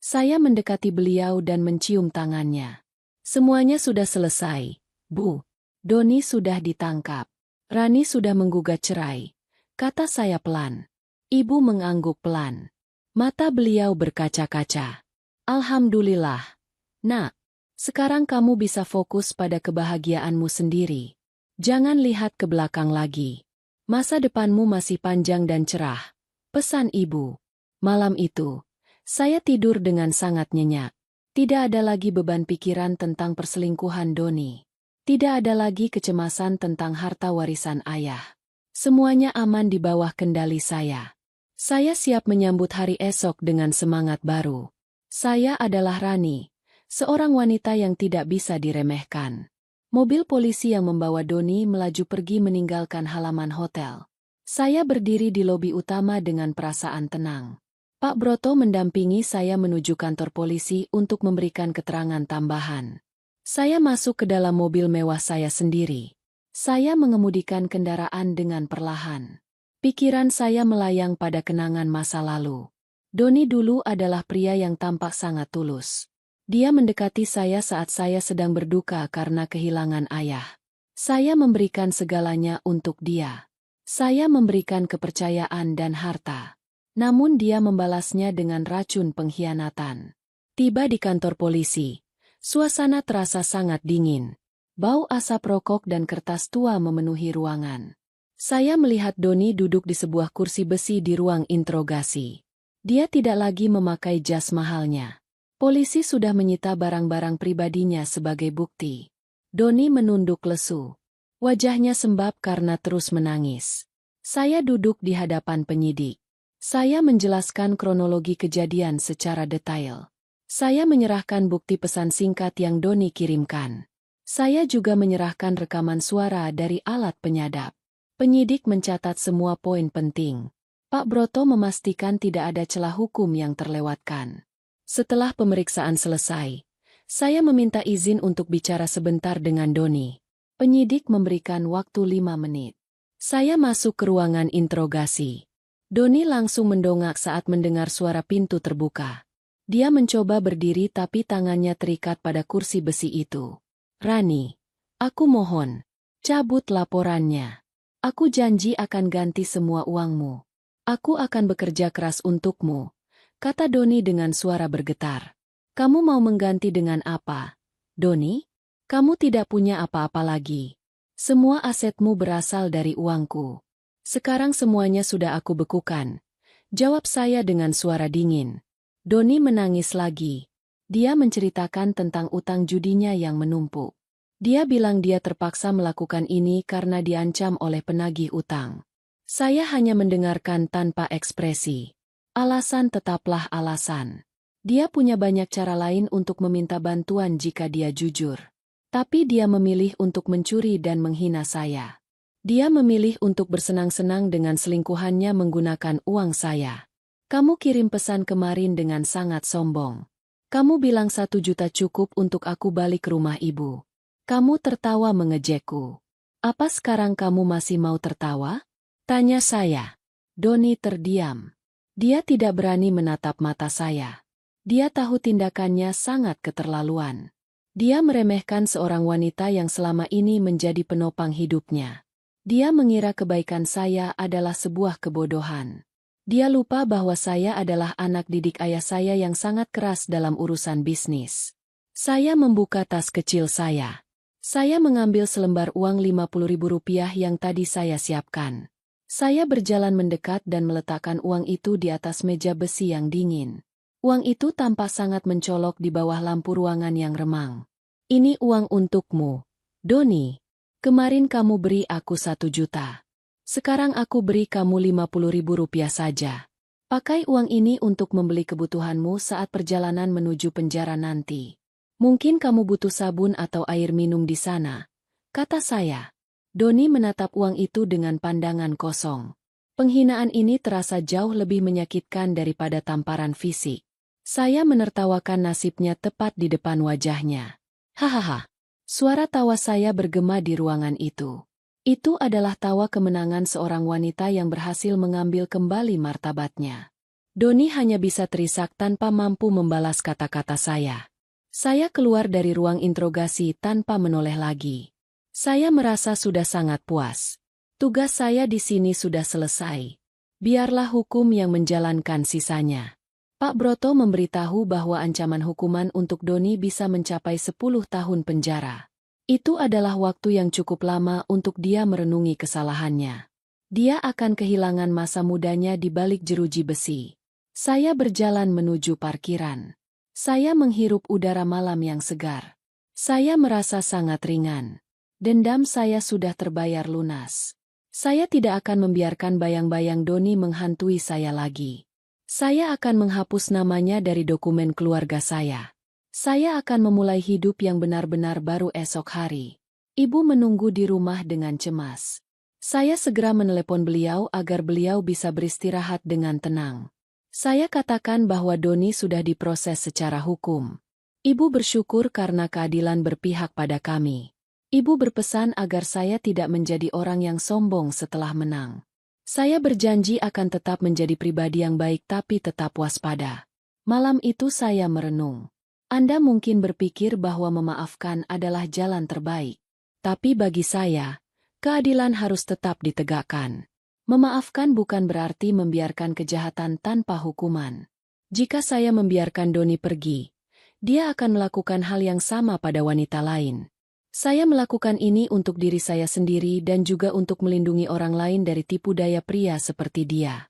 Saya mendekati beliau dan mencium tangannya. Semuanya sudah selesai, Bu. Doni sudah ditangkap. Rani sudah menggugat cerai, kata saya pelan. Ibu mengangguk pelan. Mata beliau berkaca-kaca. Alhamdulillah. Nak, sekarang kamu bisa fokus pada kebahagiaanmu sendiri. Jangan lihat ke belakang lagi. Masa depanmu masih panjang dan cerah, pesan ibu. Malam itu, saya tidur dengan sangat nyenyak. Tidak ada lagi beban pikiran tentang perselingkuhan Doni. Tidak ada lagi kecemasan tentang harta warisan ayah. Semuanya aman di bawah kendali saya. Saya siap menyambut hari esok dengan semangat baru. Saya adalah Rani, seorang wanita yang tidak bisa diremehkan. Mobil polisi yang membawa Doni melaju pergi meninggalkan halaman hotel. Saya berdiri di lobi utama dengan perasaan tenang. Pak Broto mendampingi saya menuju kantor polisi untuk memberikan keterangan tambahan. Saya masuk ke dalam mobil mewah saya sendiri. Saya mengemudikan kendaraan dengan perlahan. Pikiran saya melayang pada kenangan masa lalu. Doni dulu adalah pria yang tampak sangat tulus. Dia mendekati saya saat saya sedang berduka karena kehilangan ayah. Saya memberikan segalanya untuk dia. Saya memberikan kepercayaan dan harta. Namun dia membalasnya dengan racun pengkhianatan. Tiba di kantor polisi. Suasana terasa sangat dingin. Bau asap rokok dan kertas tua memenuhi ruangan. Saya melihat Doni duduk di sebuah kursi besi di ruang interogasi. Dia tidak lagi memakai jas mahalnya. Polisi sudah menyita barang-barang pribadinya sebagai bukti. Doni menunduk lesu. Wajahnya sembab karena terus menangis. Saya duduk di hadapan penyidik. Saya menjelaskan kronologi kejadian secara detail. Saya menyerahkan bukti pesan singkat yang Doni kirimkan. Saya juga menyerahkan rekaman suara dari alat penyadap. Penyidik mencatat semua poin penting. Pak Broto memastikan tidak ada celah hukum yang terlewatkan. Setelah pemeriksaan selesai, saya meminta izin untuk bicara sebentar dengan Doni. Penyidik memberikan waktu 5 menit. Saya masuk ke ruangan interogasi. Doni langsung mendongak saat mendengar suara pintu terbuka. Dia mencoba berdiri tapi tangannya terikat pada kursi besi itu. Rani, aku mohon, cabut laporannya. Aku janji akan ganti semua uangmu. Aku akan bekerja keras untukmu, kata Doni dengan suara bergetar. Kamu mau mengganti dengan apa, Doni? Kamu tidak punya apa-apa lagi. Semua asetmu berasal dari uangku. Sekarang semuanya sudah aku bekukan, jawab saya dengan suara dingin. Doni menangis lagi. Dia menceritakan tentang utang judinya yang menumpuk. Dia bilang dia terpaksa melakukan ini karena diancam oleh penagih utang. Saya hanya mendengarkan tanpa ekspresi. Alasan tetaplah alasan. Dia punya banyak cara lain untuk meminta bantuan jika dia jujur. Tapi dia memilih untuk mencuri dan menghina saya. Dia memilih untuk bersenang-senang dengan selingkuhannya menggunakan uang saya. Kamu kirim pesan kemarin dengan sangat sombong. Kamu bilang 1 juta cukup untuk aku balik ke rumah ibu. Kamu tertawa mengejekku. Apa sekarang kamu masih mau tertawa? Tanya saya. Doni terdiam. Dia tidak berani menatap mata saya. Dia tahu tindakannya sangat keterlaluan. Dia meremehkan seorang wanita yang selama ini menjadi penopang hidupnya. Dia mengira kebaikan saya adalah sebuah kebodohan. Dia lupa bahwa saya adalah anak didik ayah saya yang sangat keras dalam urusan bisnis. Saya membuka tas kecil saya. Saya mengambil selembar uang Rp50.000 yang tadi saya siapkan. Saya berjalan mendekat dan meletakkan uang itu di atas meja besi yang dingin. Uang itu tampak sangat mencolok di bawah lampu ruangan yang remang. Ini uang untukmu, Doni. Kemarin kamu beri aku 1 juta. Sekarang aku beri kamu Rp50.000 saja. Pakai uang ini untuk membeli kebutuhanmu saat perjalanan menuju penjara nanti. Mungkin kamu butuh sabun atau air minum di sana, kata saya. Doni menatap uang itu dengan pandangan kosong. Penghinaan ini terasa jauh lebih menyakitkan daripada tamparan fisik. Saya menertawakan nasibnya tepat di depan wajahnya. Hahaha. Suara tawa saya bergema di ruangan itu. Itu adalah tawa kemenangan seorang wanita yang berhasil mengambil kembali martabatnya. Doni hanya bisa terisak tanpa mampu membalas kata-kata saya. Saya keluar dari ruang interogasi tanpa menoleh lagi. Saya merasa sudah sangat puas. Tugas saya di sini sudah selesai. Biarlah hukum yang menjalankan sisanya. Pak Broto memberitahu bahwa ancaman hukuman untuk Doni bisa mencapai 10 tahun penjara. Itu adalah waktu yang cukup lama untuk dia merenungi kesalahannya. Dia akan kehilangan masa mudanya di balik jeruji besi. Saya berjalan menuju parkiran. Saya menghirup udara malam yang segar. Saya merasa sangat ringan. Dendam saya sudah terbayar lunas. Saya tidak akan membiarkan bayang-bayang Doni menghantui saya lagi. Saya akan menghapus namanya dari dokumen keluarga saya. Saya akan memulai hidup yang benar-benar baru esok hari. Ibu menunggu di rumah dengan cemas. Saya segera menelepon beliau agar beliau bisa beristirahat dengan tenang. Saya katakan bahwa Doni sudah diproses secara hukum. Ibu bersyukur karena keadilan berpihak pada kami. Ibu berpesan agar saya tidak menjadi orang yang sombong setelah menang. Saya berjanji akan tetap menjadi pribadi yang baik tapi tetap waspada. Malam itu saya merenung. Anda mungkin berpikir bahwa memaafkan adalah jalan terbaik. Tapi bagi saya, keadilan harus tetap ditegakkan. Memaafkan bukan berarti membiarkan kejahatan tanpa hukuman. Jika saya membiarkan Doni pergi, dia akan melakukan hal yang sama pada wanita lain. Saya melakukan ini untuk diri saya sendiri dan juga untuk melindungi orang lain dari tipu daya pria seperti dia.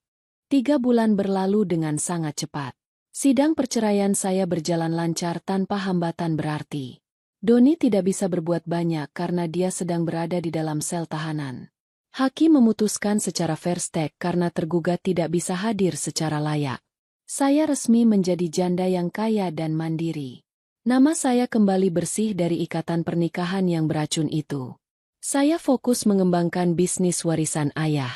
3 bulan berlalu dengan sangat cepat. Sidang perceraian saya berjalan lancar tanpa hambatan berarti. Doni tidak bisa berbuat banyak karena dia sedang berada di dalam sel tahanan. Hakim memutuskan secara fair stake karena tergugat tidak bisa hadir secara layak. Saya resmi menjadi janda yang kaya dan mandiri. Nama saya kembali bersih dari ikatan pernikahan yang beracun itu. Saya fokus mengembangkan bisnis warisan ayah.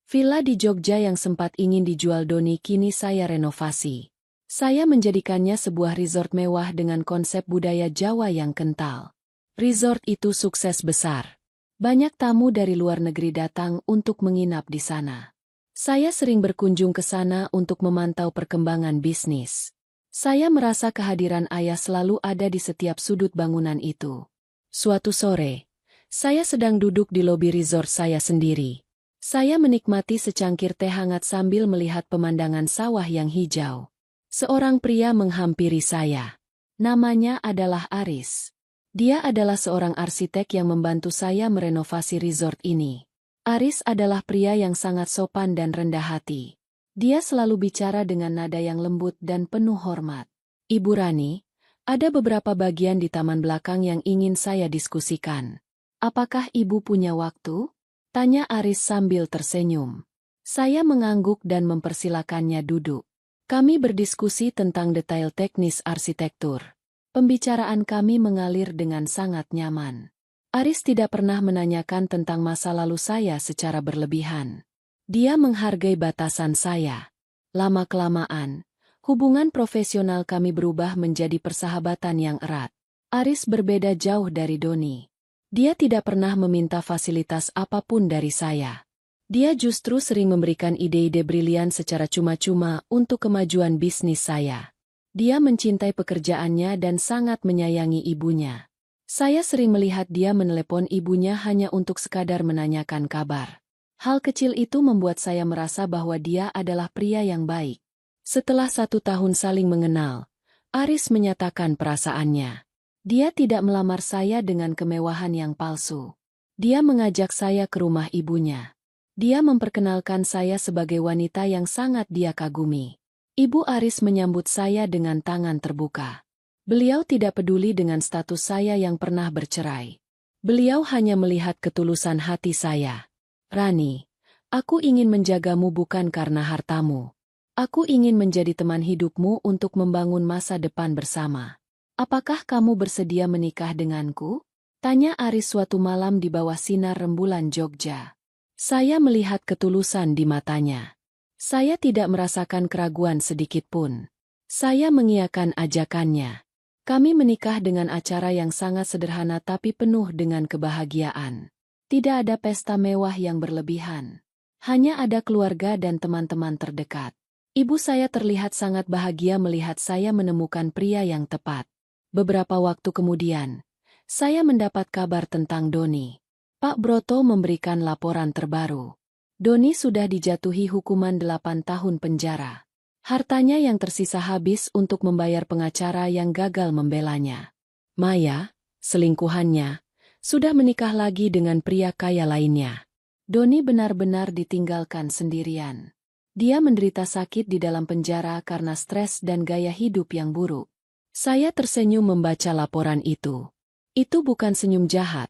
Villa di Jogja yang sempat ingin dijual Doni kini saya renovasi. Saya menjadikannya sebuah resort mewah dengan konsep budaya Jawa yang kental. Resort itu sukses besar. Banyak tamu dari luar negeri datang untuk menginap di sana. Saya sering berkunjung ke sana untuk memantau perkembangan bisnis. Saya merasa kehadiran ayah selalu ada di setiap sudut bangunan itu. Suatu sore, saya sedang duduk di lobi resort saya sendiri. Saya menikmati secangkir teh hangat sambil melihat pemandangan sawah yang hijau. Seorang pria menghampiri saya. Namanya adalah Aris. Dia adalah seorang arsitek yang membantu saya merenovasi resort ini. Aris adalah pria yang sangat sopan dan rendah hati. Dia selalu bicara dengan nada yang lembut dan penuh hormat. Ibu Rani, ada beberapa bagian di taman belakang yang ingin saya diskusikan. Apakah ibu punya waktu? Tanya Aris sambil tersenyum. Saya mengangguk dan mempersilakannya duduk. Kami berdiskusi tentang detail teknis arsitektur. Pembicaraan kami mengalir dengan sangat nyaman. Aris tidak pernah menanyakan tentang masa lalu saya secara berlebihan. Dia menghargai batasan saya. Lama-kelamaan, hubungan profesional kami berubah menjadi persahabatan yang erat. Aris berbeda jauh dari Doni. Dia tidak pernah meminta fasilitas apapun dari saya. Dia justru sering memberikan ide-ide brilian secara cuma-cuma untuk kemajuan bisnis saya. Dia mencintai pekerjaannya dan sangat menyayangi ibunya. Saya sering melihat dia menelepon ibunya hanya untuk sekadar menanyakan kabar. Hal kecil itu membuat saya merasa bahwa dia adalah pria yang baik. Setelah 1 tahun saling mengenal, Aris menyatakan perasaannya. Dia tidak melamar saya dengan kemewahan yang palsu. Dia mengajak saya ke rumah ibunya. Dia memperkenalkan saya sebagai wanita yang sangat dia kagumi. Ibu Aris menyambut saya dengan tangan terbuka. Beliau tidak peduli dengan status saya yang pernah bercerai. Beliau hanya melihat ketulusan hati saya. Rani, aku ingin menjagamu bukan karena hartamu. Aku ingin menjadi teman hidupmu untuk membangun masa depan bersama. Apakah kamu bersedia menikah denganku? Tanya Aris suatu malam di bawah sinar rembulan Jogja. Saya melihat ketulusan di matanya. Saya tidak merasakan keraguan sedikit pun. Saya mengiyakan ajakannya. Kami menikah dengan acara yang sangat sederhana tapi penuh dengan kebahagiaan. Tidak ada pesta mewah yang berlebihan. Hanya ada keluarga dan teman-teman terdekat. Ibu saya terlihat sangat bahagia melihat saya menemukan pria yang tepat. Beberapa waktu kemudian, saya mendapat kabar tentang Doni. Pak Broto memberikan laporan terbaru. Doni sudah dijatuhi hukuman 8 tahun penjara. Hartanya yang tersisa habis untuk membayar pengacara yang gagal membelanya. Maya, selingkuhannya, sudah menikah lagi dengan pria kaya lainnya. Doni benar-benar ditinggalkan sendirian. Dia menderita sakit di dalam penjara karena stres dan gaya hidup yang buruk. Saya tersenyum membaca laporan itu. Itu bukan senyum jahat,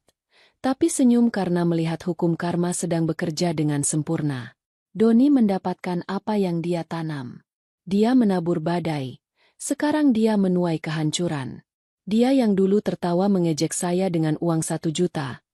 tapi senyum karena melihat hukum karma sedang bekerja dengan sempurna. Doni mendapatkan apa yang dia tanam. Dia menabur badai. Sekarang dia menuai kehancuran. Dia yang dulu tertawa mengejek saya dengan uang 1 juta,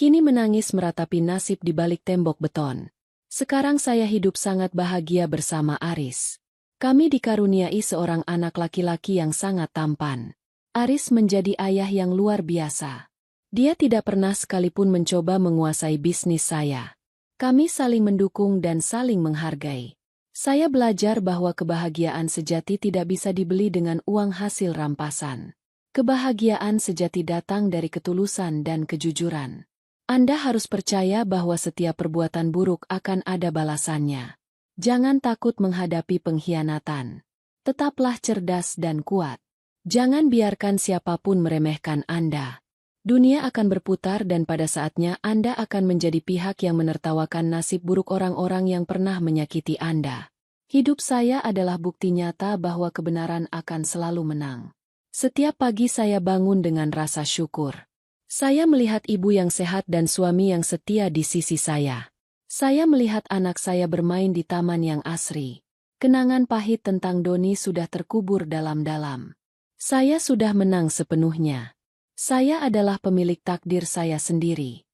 kini menangis meratapi nasib di balik tembok beton. Sekarang saya hidup sangat bahagia bersama Aris. Kami dikaruniai seorang anak laki-laki yang sangat tampan. Aris menjadi ayah yang luar biasa. Dia tidak pernah sekalipun mencoba menguasai bisnis saya. Kami saling mendukung dan saling menghargai. Saya belajar bahwa kebahagiaan sejati tidak bisa dibeli dengan uang hasil rampasan. Kebahagiaan sejati datang dari ketulusan dan kejujuran. Anda harus percaya bahwa setiap perbuatan buruk akan ada balasannya. Jangan takut menghadapi pengkhianatan. Tetaplah cerdas dan kuat. Jangan biarkan siapapun meremehkan Anda. Dunia akan berputar dan pada saatnya Anda akan menjadi pihak yang menertawakan nasib buruk orang-orang yang pernah menyakiti Anda. Hidup saya adalah bukti nyata bahwa kebenaran akan selalu menang. Setiap pagi saya bangun dengan rasa syukur. Saya melihat ibu yang sehat dan suami yang setia di sisi saya. Saya melihat anak saya bermain di taman yang asri. Kenangan pahit tentang Doni sudah terkubur dalam-dalam. Saya sudah menang sepenuhnya. Saya adalah pemilik takdir saya sendiri.